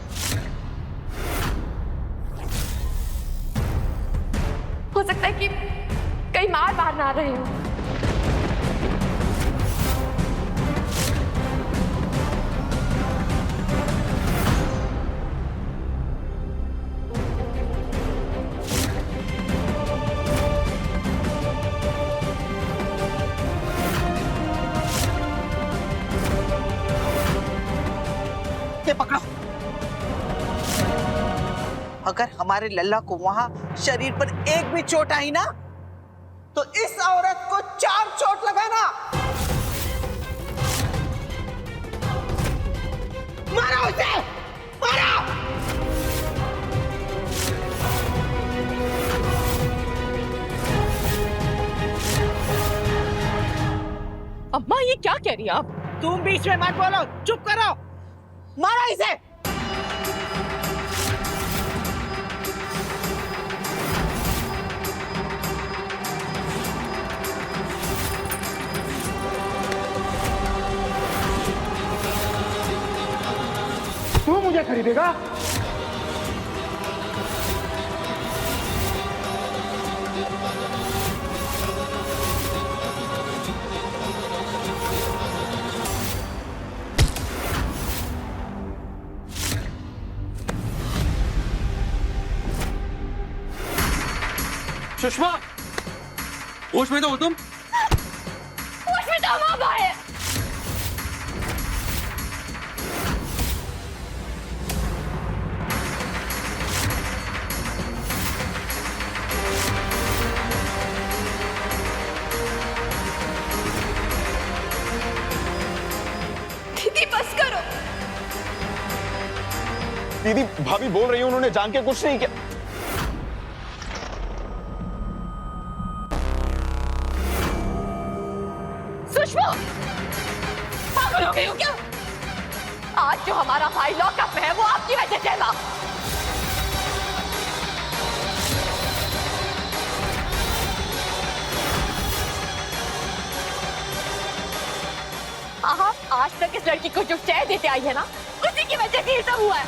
[SPEAKER 11] हो सकता है कि कहीं मार ना रहे हो।
[SPEAKER 9] पकड़ो। अगर हमारे लल्ला को वहां शरीर पर एक भी चोट आई ना, तो इस औरत को 4 चोट लगाना। मारो उसे, मारो।
[SPEAKER 11] अम्मा, ये क्या कह रही है आप?
[SPEAKER 9] तुम बीच में मत बोलो, चुप करो। मारो इसे।
[SPEAKER 15] तू मुझे खरीदेगा?
[SPEAKER 16] सुषमा, होश में तो हो तुम?
[SPEAKER 11] होश में तो हम अब आए। दीदी बस करो।
[SPEAKER 14] दीदी, भाभी बोल रही है उन्होंने जान के कुछ नहीं किया।
[SPEAKER 11] सुषमा, पागल हो गई हो क्या? आज जो हमारा भाई लॉकअप में है वो आपकी वजह से था। आप आज तक इस लड़की को जो चैन देते आई है ना, उसी की वजह से ये सब हुआ है।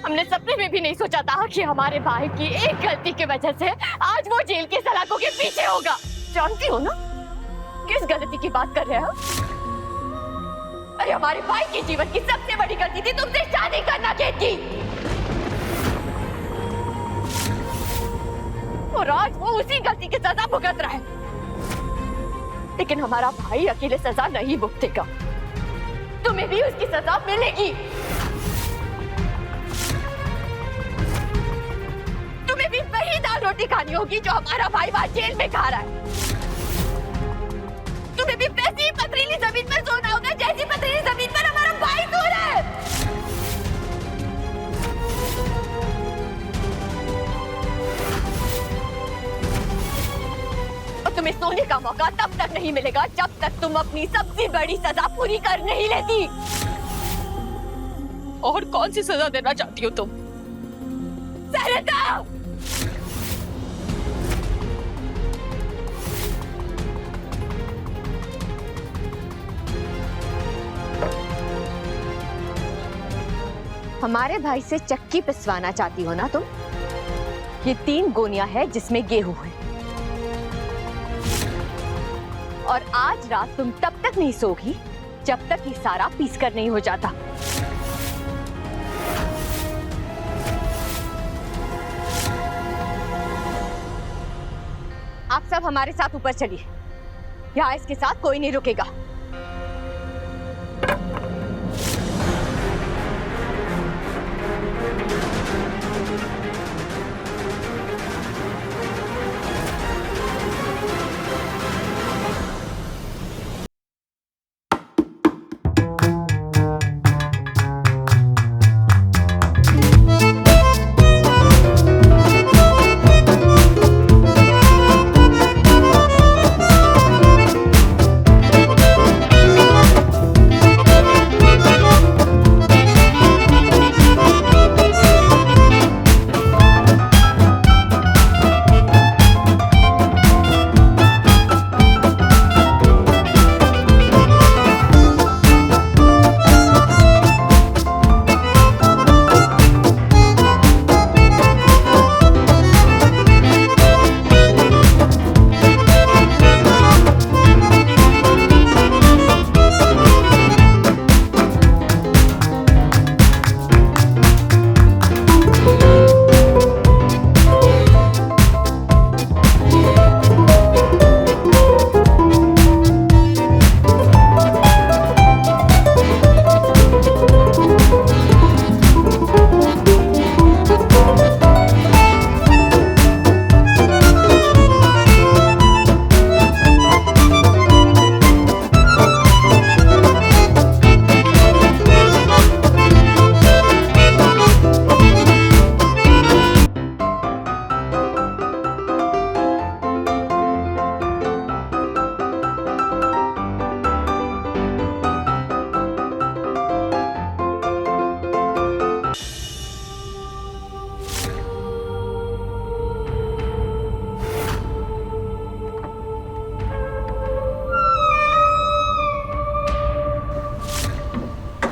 [SPEAKER 11] हमने सपने में भी नहीं सोचा था कि हमारे भाई की एक गलती की वजह से आज वो जेल की सलाखों के पीछे होगा। जानती हो ना किस गलती की बात कर रहे हो?
[SPEAKER 7] और हमारे भाई के जीवन की सबसे बड़ी गलती थी तुमसे शादी करना केतकी। और आज वो उसी गलती की सजा भुगत रहा है, लेकिन हमारा भाई अकेले सजा नहीं भुगतेगा, तुम्हें भी उसकी सजा मिलेगी। तुम्हें भी वही दाल रोटी खानी होगी जो हमारा भाई वहां जेल में खा रहा है। तुम्हें भी वैसी पथरीली जमीन पर सोना होगा जैसी पथरीली जमीन पर हमारा भाई सो रहा है। और तुम्हें सोने का मौका तब तक नहीं मिलेगा जब तक तुम अपनी सबसे बड़ी सजा पूरी कर नहीं लेती।
[SPEAKER 11] और कौन सी सजा देना चाहती हो तुम?
[SPEAKER 7] सरिता! हमारे भाई से चक्की पिसवाना चाहती हो ना तुम? ये 3 गोनियां है जिसमें गेहूं है, और आज रात तुम तब तक नहीं सोगी जब तक ये सारा पीस कर नहीं हो जाता। आप सब हमारे साथ ऊपर चलिए, यहाँ इसके साथ कोई नहीं रुकेगा।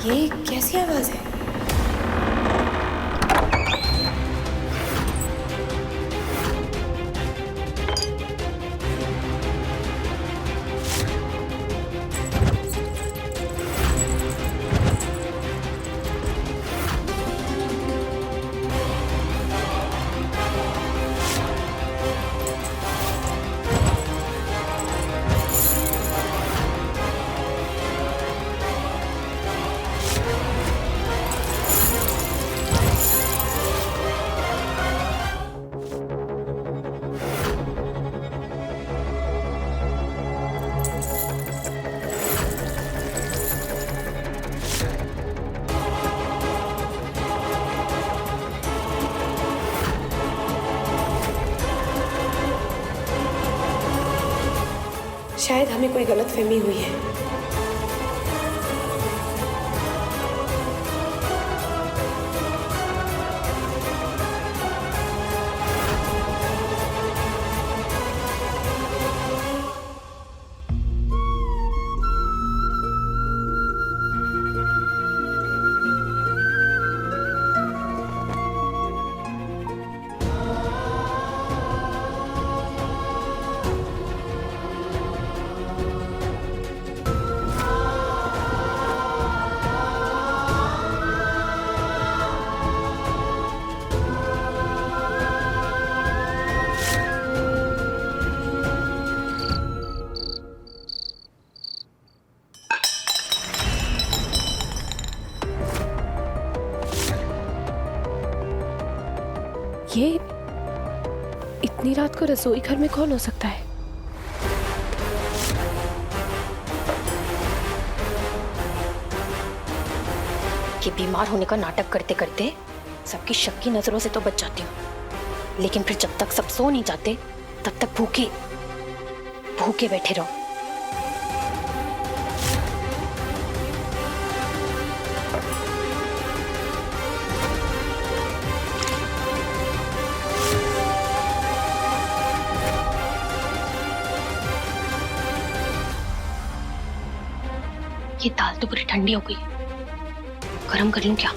[SPEAKER 2] ये कैसी आवाज है? शायद हमें कोई गलतफहमी हुई है। ये इतनी रात को रसोई घर में कौन हो सकता है?
[SPEAKER 3] कि बीमार होने का नाटक करते करते सबकी शक की नजरों से तो बच जाती हूँ, लेकिन फिर जब तक सब सो नहीं जाते तब तक भूखे भूखे बैठे रहो। ये दाल तो पूरी ठंडी हो गई, गरम कर लूं क्या?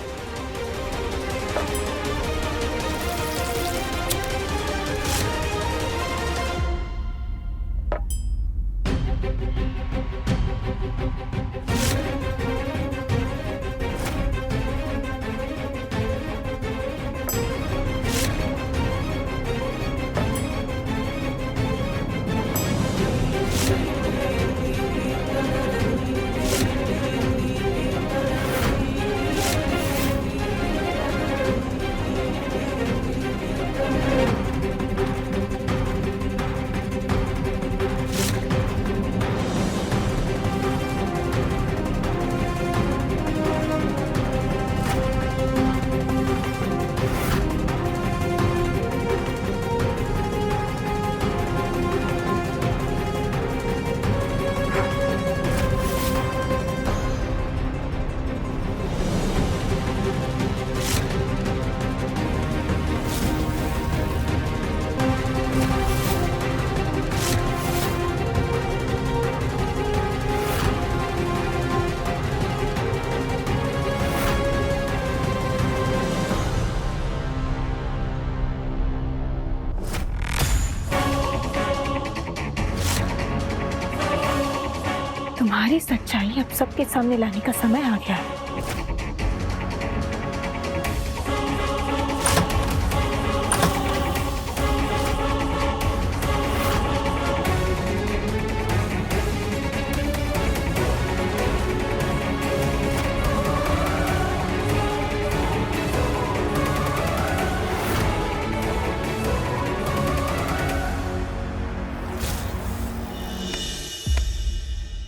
[SPEAKER 5] तुम्हारी सच्चाई अब सबके सामने लाने का समय आ गया है।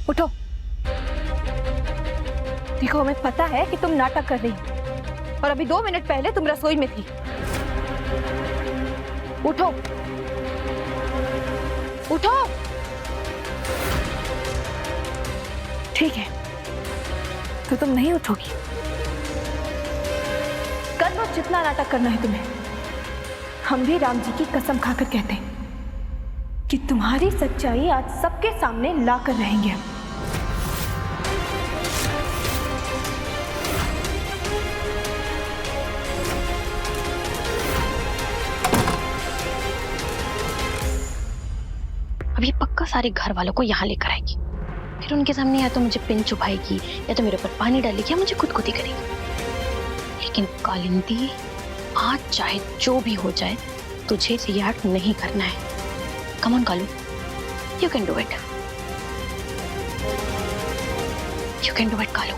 [SPEAKER 5] उठो। देखो, हमें पता है कि तुम नाटक कर रही हो और अभी 2 मिनट पहले तुम रसोई में थी। उठो, उठो। ठीक है, तो तुम नहीं उठोगी। कर लो जितना नाटक करना है तुम्हें। हम भी राम जी की कसम खाकर कहते हैं कि तुम्हारी सच्चाई आज सबके सामने लाकर रहेंगे हम।
[SPEAKER 3] अब ये पक्का सारे घर वालों को यहाँ लेकर आएगी, फिर उनके सामने या तो मुझे पिन चुभाएगी या तो मेरे ऊपर पानी डालेगी या मुझे खुदकुदी करेगी। लेकिन कालिंदी, आज चाहे जो भी हो जाए तुझे रिएक्ट नहीं करना है। Come on Kalu, you can do it, you can do it Kalu.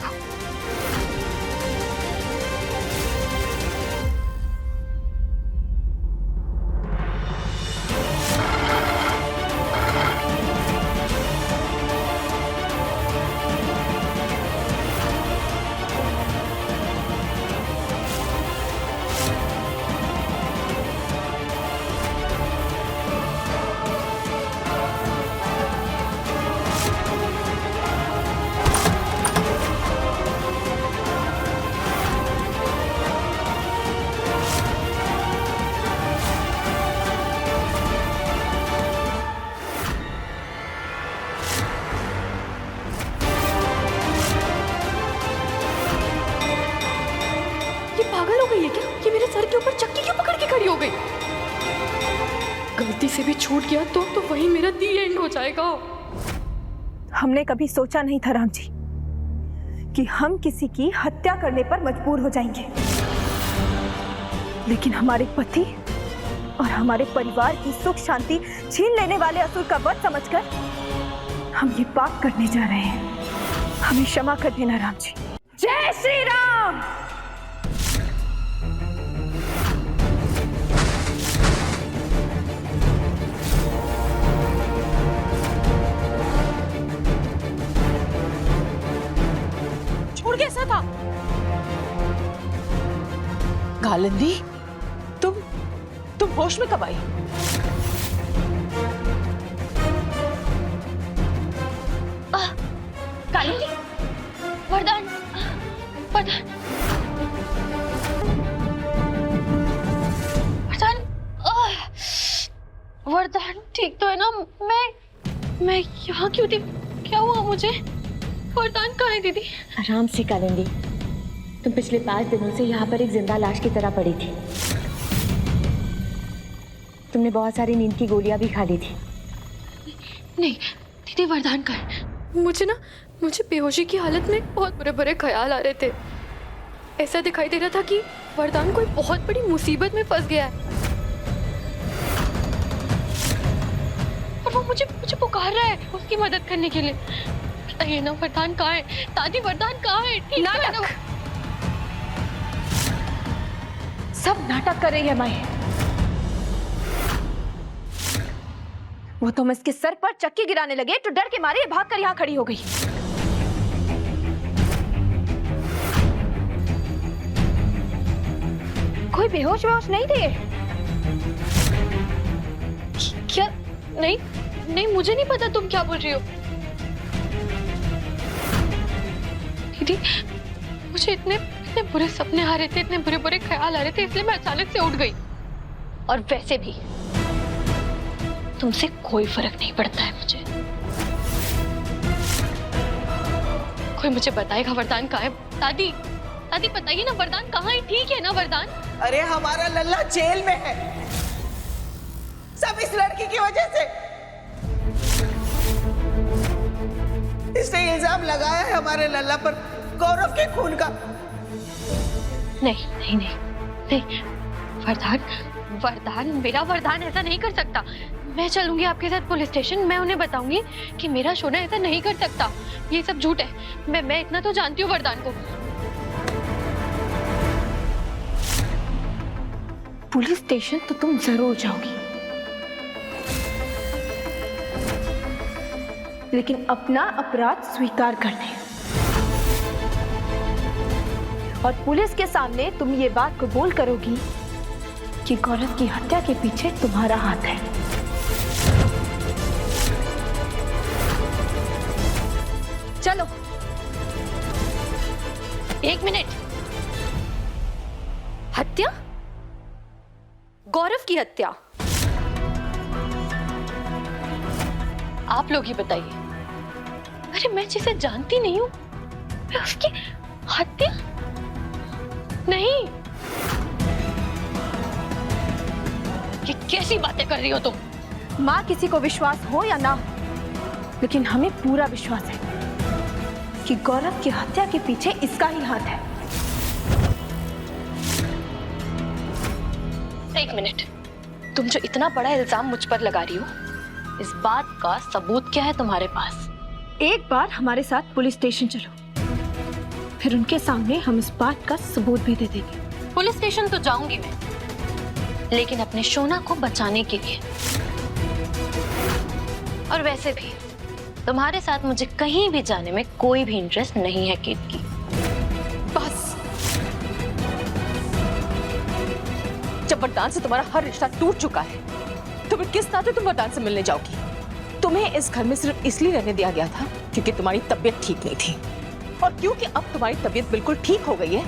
[SPEAKER 2] गलती से भी छूट गया तो वही मेरा दी एंड हो जाएगा।
[SPEAKER 5] हमने कभी सोचा नहीं था राम जी कि हम किसी की हत्या करने पर मजबूर हो जाएंगे, लेकिन हमारे पति और हमारे परिवार की सुख शांति छीन लेने वाले असुर का वध समझकर हम ये पाप करने जा रहे हैं। हमें क्षमा कर देना राम जी। जय श्री राम।
[SPEAKER 8] कैसा था? कालिंदी, तुम होश में कब आई?
[SPEAKER 3] कालिंदी, वरदान, वरदान, वरदान, वरदान ठीक तो है ना? मैं यहाँ क्यों थी? क्या हुआ मुझे? वरदान कहाँ है दीदी?
[SPEAKER 7] आराम से कालिंदी, तुम पिछले 5 दिनों से यहाँ पर एक जिंदा लाश की तरह पड़ी थी। तुमने बहुत सारी नींद की गोलियां भी खा ली थी।
[SPEAKER 3] नहीं दीदी, वरदान कहाँ है? मुझे बेहोशी की हालत में बहुत बुरे बुरे ख्याल आ रहे थे। ऐसा दिखाई दे रहा था कि वरदान कोई बहुत बड़ी मुसीबत में फंस गया है और वो मुझे पुकार रहा है उसकी मदद करने के लिए। बताइए ना, वरदान कहाँ है? दादी, वरदान कहाँ है? ठीक है ना?
[SPEAKER 5] सब नाटक कर रही है माई। वो तो इसके सर पर चक्की गिराने लगे तो डर के मारे भाग कर यहाँ खड़ी हो गई। कोई बेहोश नहीं थे?
[SPEAKER 3] क्या? नहीं, मुझे नहीं पता तुम क्या बोल रही हो दीदी। मुझे इतने बुरे सपने आ रहे थे, इतने बुरे बुरे ख्याल आ रहे थे, इसलिए मैं अचानक से उठ गई। और वैसे भी तुमसे कोई फर्क नहीं पड़ता है मुझे। कोई मुझे बताएगा वरदान कहाँ है? दादी बताइए ना, वरदान कहाँ है? ठीक है ना वरदान?
[SPEAKER 9] अरे हमारा लल्ला जेल में है, सब इस लड़की की वजह से। इसने इल्जाम लगाया है हमारे लल्ला पर गौरव के खून का।
[SPEAKER 3] नहीं, वरदान, मेरा वरदान ऐसा नहीं कर सकता। मैं चलूंगी आपके साथ पुलिस स्टेशन। मैं उन्हें बताऊंगी कि मेरा सोना ऐसा नहीं कर सकता, ये सब झूठ है। मैं इतना तो जानती हूँ वरदान को।
[SPEAKER 5] पुलिस स्टेशन तो तुम जरूर जाओगी, लेकिन अपना अपराध स्वीकार करने और पुलिस के सामने तुम ये बात कबूल करोगी कि गौरव की हत्या के पीछे तुम्हारा हाथ है। चलो।
[SPEAKER 3] 1 मिनट। हत्या? गौरव की हत्या? आप लोग ही बताइए। अरे मैं जिसे जानती नहीं हूं, मैं उसकी हत्या? नहीं। ये कैसी बातें कर रही हो तुम?
[SPEAKER 5] माँ, किसी को विश्वास हो या ना, लेकिन हमें पूरा विश्वास है कि गौरव की हत्या के पीछे इसका ही हाथ है।
[SPEAKER 3] 1 मिनट। तुम जो इतना बड़ा इल्जाम मुझ पर लगा रही हो, इस बात का सबूत क्या है तुम्हारे पास?
[SPEAKER 5] एक बार हमारे साथ पुलिस स्टेशन चलो, फिर उनके सामने हम इस बात का सबूत भी दे देंगे।
[SPEAKER 3] पुलिस स्टेशन तो जाऊंगी मैं, लेकिन अपने शोना को बचाने के लिए। और वैसे भी तुम्हारे साथ मुझे कहीं भी जाने में कोई भी इंटरेस्ट नहीं है केतकी।
[SPEAKER 8] बस। जब वरदान से तुम्हारा हर रिश्ता टूट चुका है, तो फिर किस नाते तुम वरदान से मिलने जाओगी? तुम्हें इस घर में सिर्फ इसलिए रहने दिया गया था क्योंकि तुम्हारी तबीयत ठीक नहीं थी, और क्योंकि अब तुम्हारी तबीयत बिल्कुल ठीक हो गई है,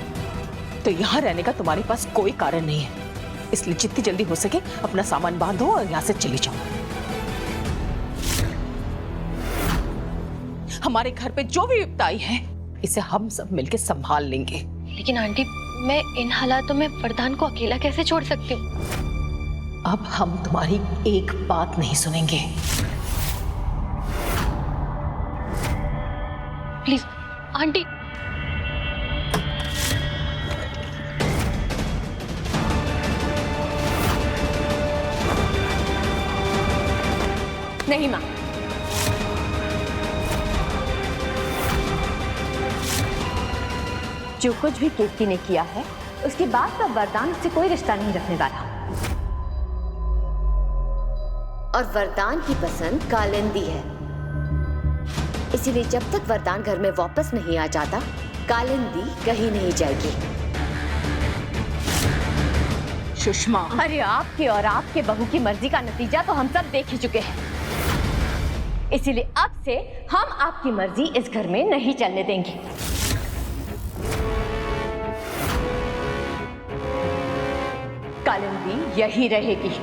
[SPEAKER 8] तो यहाँ रहने का तुम्हारे पास कोई कारण नहीं है। इसलिए जितनी जल्दी हो सके अपना सामान बांधो और यहाँ से चली जाओ। हमारे घर पे जो भी विपदा आई है, इसे हम सब मिलकर संभाल लेंगे।
[SPEAKER 3] लेकिन आंटी, मैं इन हालातों में वरदान को अकेला कैसे छोड़ सकती हूँ?
[SPEAKER 8] अब हम तुम्हारी एक बात नहीं सुनेंगे।
[SPEAKER 3] Please aunty.
[SPEAKER 5] नहीं माँ,
[SPEAKER 7] जो कुछ भी केतकी ने किया है, उसके बाद का वरदान से कोई रिश्ता नहीं रखने वाला। और वरदान की पसंद कालिंदी है, इसीलिए जब तक वरदान घर में वापस नहीं आ जाता, कालिंदी कहीं नहीं जाएगी।
[SPEAKER 8] सुषमा,
[SPEAKER 7] अरे आपके और आपके बहू की मर्जी का नतीजा तो हम सब देख ही चुके हैं, इसीलिए अब से हम आपकी मर्जी इस घर में नहीं चलने देंगे। कालिंदी यही रहेगी।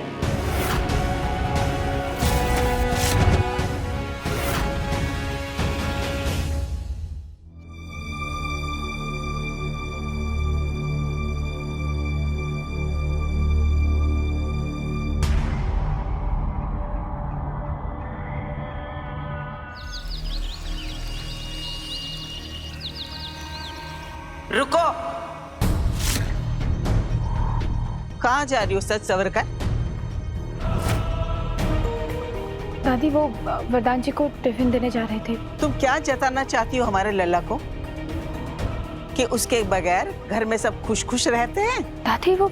[SPEAKER 9] रुको, कहाँ जा रही हो सच सवर कर?
[SPEAKER 5] दादी वो वरदान जी को टिफिन देने जा रहे थे।
[SPEAKER 9] तुम क्या जताना चाहती हो हमारे लल्ला को कि उसके बगैर घर में सब खुश खुश रहते हैं?
[SPEAKER 5] दादी वो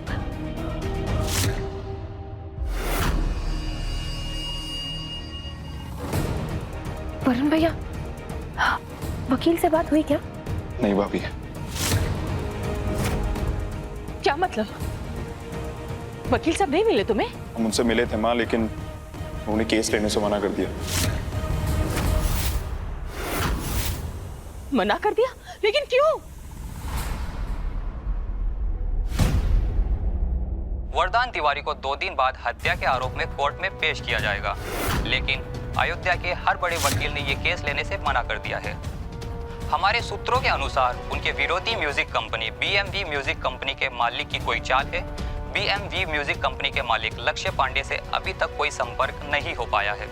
[SPEAKER 5] वरुण भैया, वकील से बात हुई क्या?
[SPEAKER 14] नहीं भाभी।
[SPEAKER 8] क्या मतलब? वकील साहब नहीं मिले तुम्हें?
[SPEAKER 14] हम उनसे मिले थे माँ, लेकिन उन्होंने केस लेने से मना कर दिया।
[SPEAKER 8] मना कर दिया? लेकिन क्यों?
[SPEAKER 18] वरदान तिवारी को 2 दिन बाद हत्या के आरोप में कोर्ट में पेश किया जाएगा, लेकिन अयोध्या के हर बड़े वकील ने ये केस लेने से मना कर दिया है। हमारे सूत्रों के अनुसार उनके विरोधी music company BMV music company के मालिक की कोई चाल है। BMV म्यूजिक कंपनी के मालिक लक्ष्य पांडे से अभी तक कोई संपर्क नहीं हो पाया है।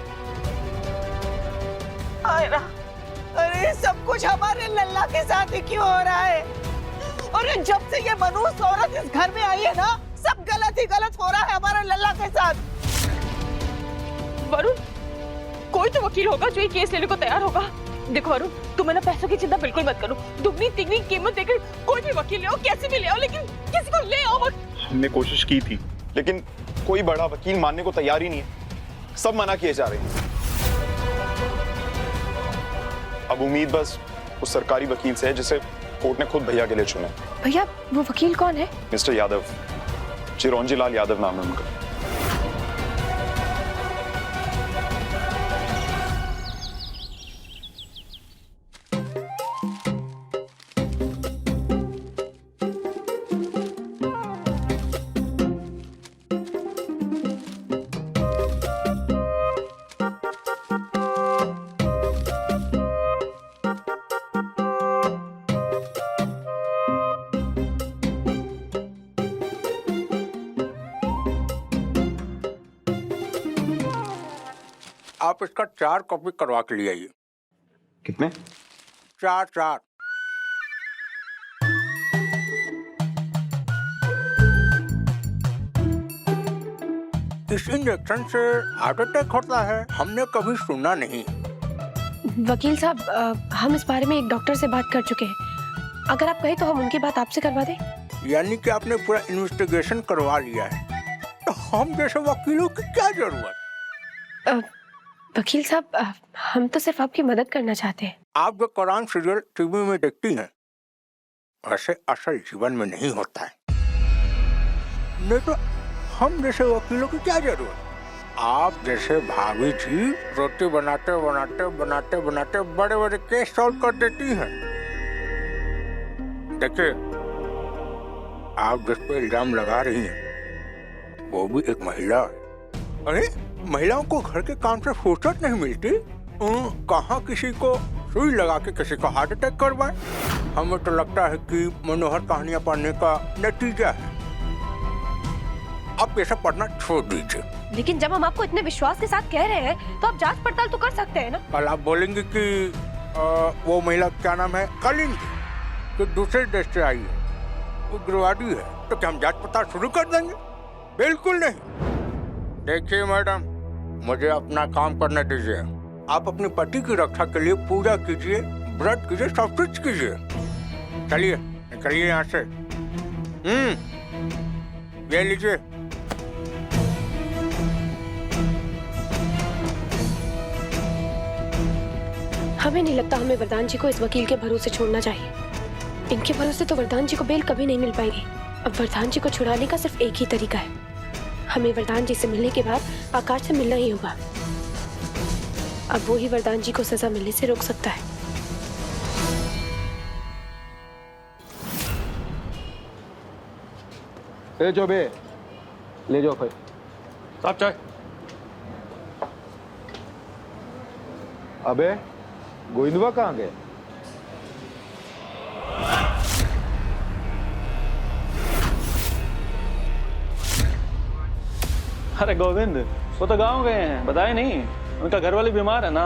[SPEAKER 9] अरे सब कुछ हमारे लल्ला के साथ ही क्यों हो रहा है? और जब से ये मनहूस औरत इस घर में आई है ना, सब गलत ही गलत हो रहा है हमारे लल्ला के साथ।
[SPEAKER 8] वरुण, कोई तो वकील होगा जो ये केस लेने को तैयार होगा। देखो वरुण, तुम ना पैसों की चिंता बिल्कुल मत करो। दुगनी तिगनी कीमत देकर कोई भी वकील ले आओ, कैसे भी ले आओ, लेकिन किसी को ले आओ मत।
[SPEAKER 14] हमने कोशिश की थी, लेकिन कोई बड़ा वकील मानने को तैयार ही नहीं है। सब मना किए जा रहे हैं। अब उम्मीद बस उस सरकारी वकील से है जिसे कोर्ट ने खुद भैया के लिए चुना।
[SPEAKER 5] भैया वो वकील कौन है?
[SPEAKER 14] मिस्टर यादव, चिरौंजी लाल यादव नाम है उनका।
[SPEAKER 19] आप इसका 4 कॉपी करवा के लिए आइए।
[SPEAKER 14] कितने?
[SPEAKER 19] 4। इस इंजेक्शन से हार्ट अटैक होता है, हमने कभी सुना नहीं।
[SPEAKER 5] वकील साहब, हम इस बारे में एक डॉक्टर से बात कर चुके हैं। अगर आप कहें तो हम उनकी बात आपसे करवा दें।
[SPEAKER 19] यानी कि आपने पूरा इन्वेस्टिगेशन करवा लिया है, तो हम जैसे वकीलों की क्या जरूरत?
[SPEAKER 5] वकील साहब, हम तो सिर्फ आपकी मदद करना चाहते हैं।
[SPEAKER 19] आप जो कुरान सीरियल टीवी में देखती हैं, वैसे असल जीवन में नहीं होता है। नहीं तो हम जैसे वकीलों की क्या जरूरत? आप जैसे भाभी जी रोटी बनाते बनाते बड़े बड़े केस सॉल्व कर देती हैं। देखिए, आप जिस पे इल्जाम लगा रही हैं, वो भी एक महिला है। अरे महिलाओं को घर के काम से फुर्सत नहीं मिलती, कहाँ किसी को सुई लगा के किसी को हार्ट अटैक करवाए। हमें तो लगता है कि मनोहर कहानियां पढ़ने का नतीजा है। आप ये सब पढ़ना छोड़ दीजिए।
[SPEAKER 5] लेकिन जब हम आपको इतने विश्वास के साथ कह रहे हैं, तो आप जांच पड़ताल तो कर सकते हैं ना।
[SPEAKER 19] कल आप बोलेंगे कि वो महिला क्या नाम है, कालिंदी, तो दूसरे देश से आई है, उग्रवादी है, तो क्या हम जांच पड़ताल शुरू कर देंगे? बिल्कुल नहीं। देखिए मैडम, मुझे अपना काम करने दीजिए। आप अपने पति की रक्षा के लिए पूजा कीजिए, व्रत कीजिए, सब कुछ कीजिए। चलिए निकलिए यहाँ से। ये लीजिए।
[SPEAKER 5] हमें नहीं लगता हमें वरदान जी को इस वकील के भरोसे छोड़ना चाहिए।
[SPEAKER 2] इनके भरोसे तो वरदान जी को बेल कभी नहीं मिल पाएगी। अब वरदान जी को छुड़ाने का सिर्फ एक ही तरीका है, हमें वरदान जी से मिलने के बाद आकाश से मिलना ही होगा। अब वो ही वरदान जी को सजा मिलने से रोक सकता है।
[SPEAKER 15] ए चौबे, ले जाओ फिर।
[SPEAKER 4] साहब चाय।
[SPEAKER 15] अबे गोविंदवा कहाँ गए?
[SPEAKER 4] अरे गोविंद, वो तो गांव गए हैं, बताए नहीं, उनका घर वाले बीमार है ना।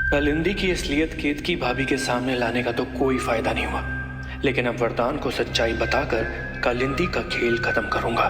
[SPEAKER 10] कालिंदी की असलियत केतकी भाभी के सामने लाने का तो कोई फायदा नहीं हुआ, लेकिन अब वरदान को सच्चाई बताकर कालिंदी का खेल खत्म करूंगा।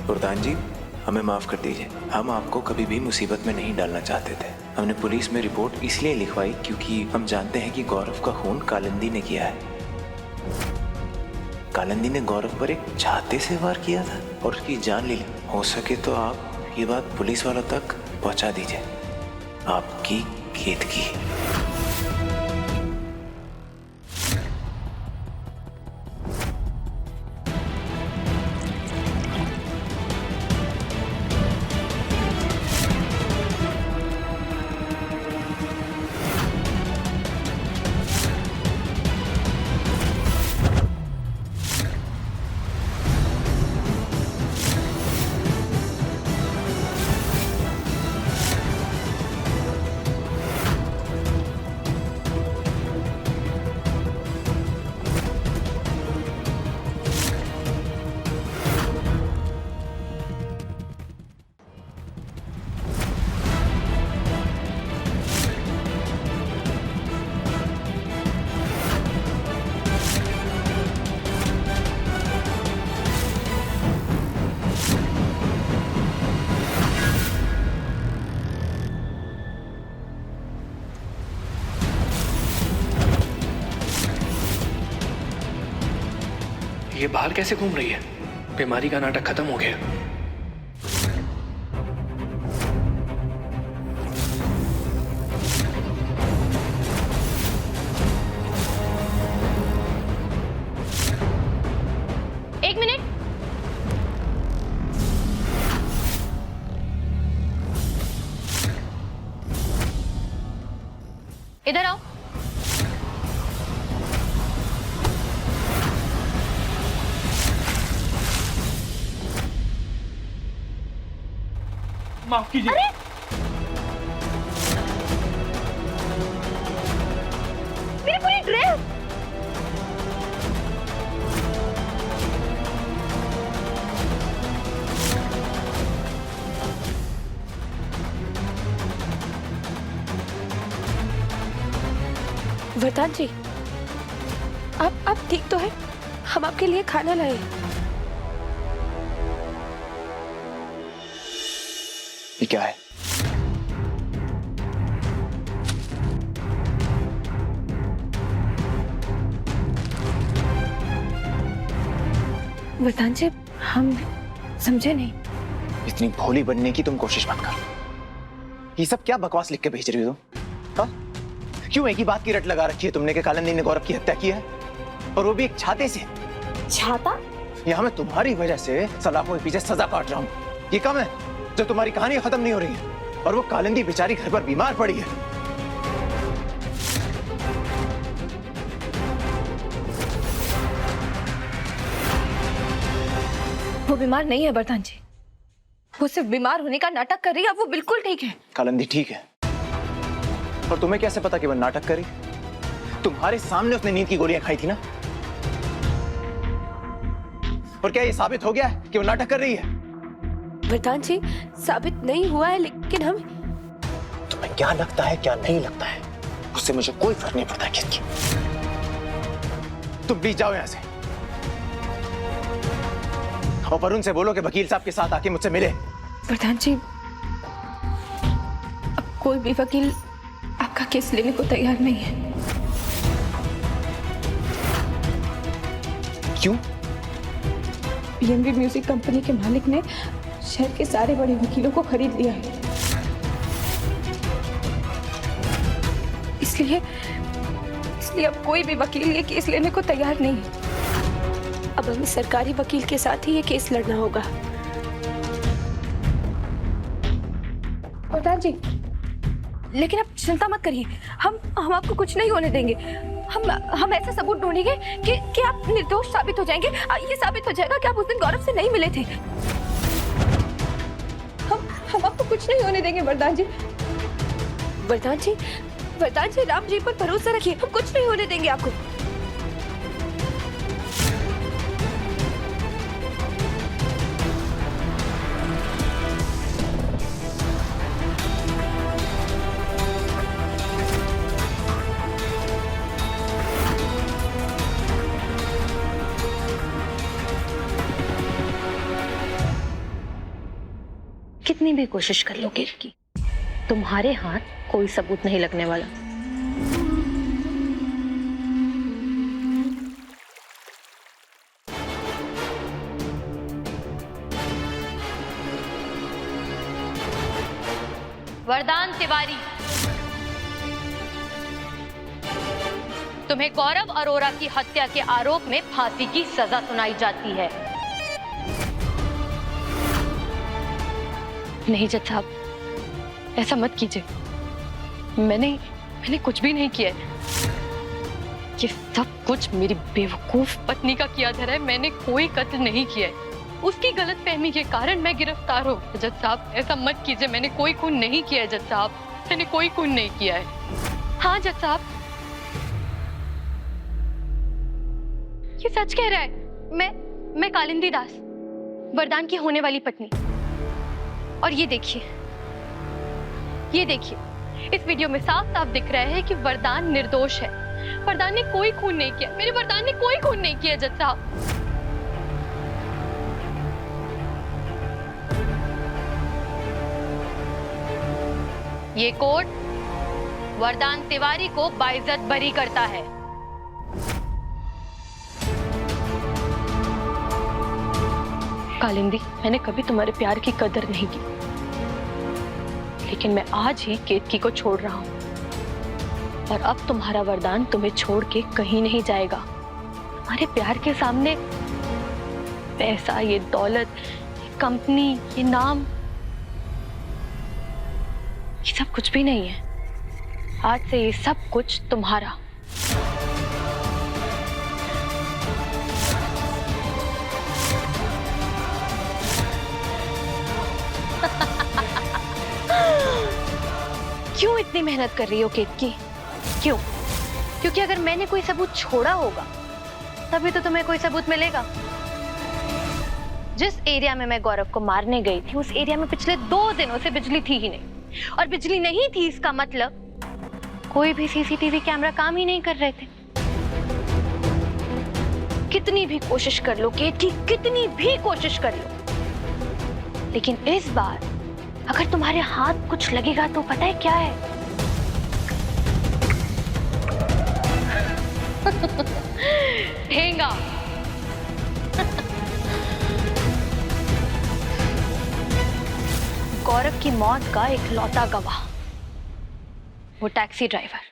[SPEAKER 20] वरदान जी, हमें माफ कर दीजिए, हम आपको कभी भी मुसीबत में नहीं डालना चाहते थे। हमने पुलिस में रिपोर्ट इसलिए लिखवाई क्योंकि हम जानते हैं कि गौरव का खून कालिंदी ने किया है। कालिंदी ने गौरव पर एक छाते से वार किया था और उसकी जान ले ली। हो सके तो आप ये बात पुलिस वालों तक पहुंचा दीजिए। आपकी केतकी।
[SPEAKER 10] ये बाहर कैसे घूम रही है? बीमारी का नाटक खत्म हो गया।
[SPEAKER 3] एक मिनट, इधर आओ।
[SPEAKER 4] माफ कीजिए।
[SPEAKER 3] मेरी पूरी ड्रेस।
[SPEAKER 2] वरदान जी, आप ठीक तो है? हम आपके लिए खाना लाए।
[SPEAKER 20] ये क्या है?
[SPEAKER 5] वरदान जी, हम समझे नहीं।
[SPEAKER 20] इतनी भोली बनने की तुम कोशिश मत कर। ये सब क्या बकवास लिख के भेज रही हो तुम? हाँ?
[SPEAKER 12] क्यों एक ही बात की रट लगा रखी है तुमने कि कालिंदी ने गौरव की हत्या की है, और वो भी एक छाते से?
[SPEAKER 5] छाता?
[SPEAKER 12] यहाँ मैं तुम्हारी वजह से सलाखों के पीछे सजा काट रहा हूँ। ये कम है जो तुम्हारी कहानी खत्म नहीं हो रही है, और वो कालिंदी बेचारी घर पर बीमार पड़ी है।
[SPEAKER 5] वो बीमार नहीं है वरदान जी, वो सिर्फ बीमार होने का नाटक कर रही है। अब वो बिल्कुल ठीक है।
[SPEAKER 12] कालिंदी ठीक है, और तुम्हें कैसे पता कि वो नाटक करी? तुम्हारे सामने उसने नींद की गोलियां खाई थी ना। और क्या ये साबित हो गया है कि वो नाटक कर रही है?
[SPEAKER 2] वरदान जी, साबित नहीं हुआ है, लेकिन हम...
[SPEAKER 12] तुम्हें क्या लगता है क्या नहीं लगता है उससे मुझे कोई फर्क नहीं पड़ता। किसकी तुम भी जाओ यहां से, और वरुण से बोलो कि वकील साहब के साथ आके मुझसे मिले।
[SPEAKER 5] वरदान जी, अब कोई भी वकील आपका केस लेने को तैयार नहीं है।
[SPEAKER 12] क्यों?
[SPEAKER 5] पीएनबी म्यूजिक कंपनी के मालिक ने शहर के सारे बड़े वकीलों को खरीद लिया है, इसलिए अब कोई भी वकील ये केस लेने को तैयार नहीं है।
[SPEAKER 2] अब हमें सरकारी वकील के साथ ही ये केस लड़ना होगा।
[SPEAKER 5] वरदान जी, लेकिन आप चिंता मत करिए, हम आपको कुछ नहीं होने देंगे। हम ऐसा सबूत ढूंढेंगे कि आप निर्दोष साबित हो जाएंगे। ये साबित हो जाएगा कि आप उस दिन गौरव से नहीं मिले थे। हम आपको कुछ नहीं होने देंगे वरदान जी।
[SPEAKER 2] वरदान जी, राम जी पर भरोसा रखिए, हम कुछ नहीं होने देंगे आपको।
[SPEAKER 7] कितनी भी कोशिश कर लो की, तुम्हारे हाथ कोई सबूत नहीं लगने वाला।
[SPEAKER 3] वरदान तिवारी, तुम्हें गौरव अरोरा की हत्या के आरोप में फांसी की सजा सुनाई जाती है। नहीं जज साहब, ऐसा मत कीजिए। मैंने कुछ भी नहीं किया है। ये सब कुछ मेरी बेवकूफ पत्नी का किया धरा है। मैंने कोई कत्ल नहीं किया है। उसकी गलतफहमी के कारण मैं गिरफ्तार हो। जज साहब, ऐसा मत कीजिए। मैंने कोई खून नहीं किया है जज साहब, मैंने कोई खून नहीं किया है। हाँ जज साहब, ये सच कह रहा है। मैं कालिंदी दास, वरदान की होने वाली पत्नी। और ये देखिए, इस वीडियो में साफ साफ दिख रहा है कि वरदान निर्दोष है। वरदान ने कोई खून नहीं किया। मेरे वरदान ने कोई खून नहीं किया जज साहब। ये कोर्ट वरदान तिवारी को बाइज्जत बरी करता है। कालिंदी, मैंने कभी तुम्हारे प्यार की कदर नहीं की, लेकिन मैं आज ही केतकी को छोड़ रहा हूं। और अब तुम्हारा वरदान तुम्हें छोड़ के कहीं नहीं जाएगा। हमारे प्यार के सामने पैसा, ये दौलत, ये कंपनी, ये नाम, ये सब कुछ भी नहीं है। आज से ये सब कुछ तुम्हारा। क्यों इतनी मेहनत कर रही हो केतकी? क्यों? क्योंकि अगर मैंने कोई सबूत छोड़ा होगा तभी तो तुम्हें कोई सबूत मिलेगा। जिस एरिया में मैं गौरव को मारने गई थी, उस एरिया में पिछले 2 दिनों से बिजली थी ही नहीं। और बिजली नहीं थी इसका मतलब कोई भी सीसीटीवी कैमरा काम ही नहीं कर रहे थे। कितनी भी कोशिश कर लो केतकी, कितनी भी कोशिश कर लो, लेकिन इस बार अगर तुम्हारे हाथ कुछ लगेगा तो पता है क्या है? ठेंगा। गौरव की मौत का एक लौता गवाह, वो टैक्सी ड्राइवर।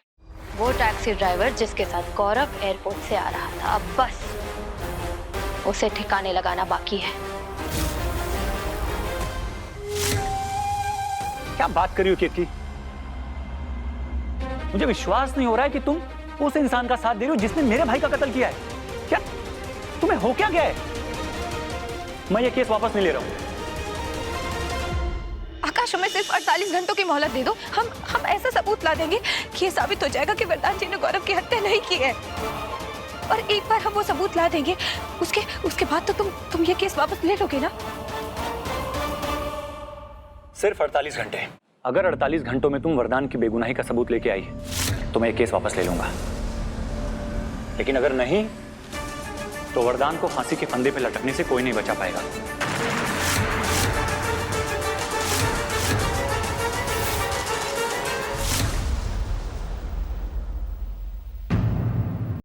[SPEAKER 3] वो टैक्सी ड्राइवर जिसके साथ गौरव एयरपोर्ट से आ रहा था, अब बस उसे ठिकाने लगाना बाकी है।
[SPEAKER 6] क्या बात कर रही हो केतकी? मुझे विश्वास नहीं हो रहा है कि तुम उस इंसान का साथ दे रही हो जिसने मेरे भाई का कत्ल किया है। क्या तुम्हें हो क्या गया है? मैं ये केस वापस नहीं ले रहा हूं।
[SPEAKER 11] आकाश, हमें सिर्फ 48 घंटों की मोहलत दे दो। हम ऐसा सबूत ला देंगे कि ये साबित हो जाएगा कि वरदान जी ने गौरव की हत्या नहीं की है। और एक बार हम वो सबूत ला देंगे, उसके बाद तो तुम ये केस वापस ले लोगे ना?
[SPEAKER 6] सिर्फ 48 घंटे। अगर 48 घंटों में तुम वरदान की बेगुनाही का सबूत लेके आई तो मैं ये केस वापस ले लूंगा, लेकिन अगर नहीं तो वरदान को फांसी के फंदे पे लटकने से कोई नहीं बचा पाएगा।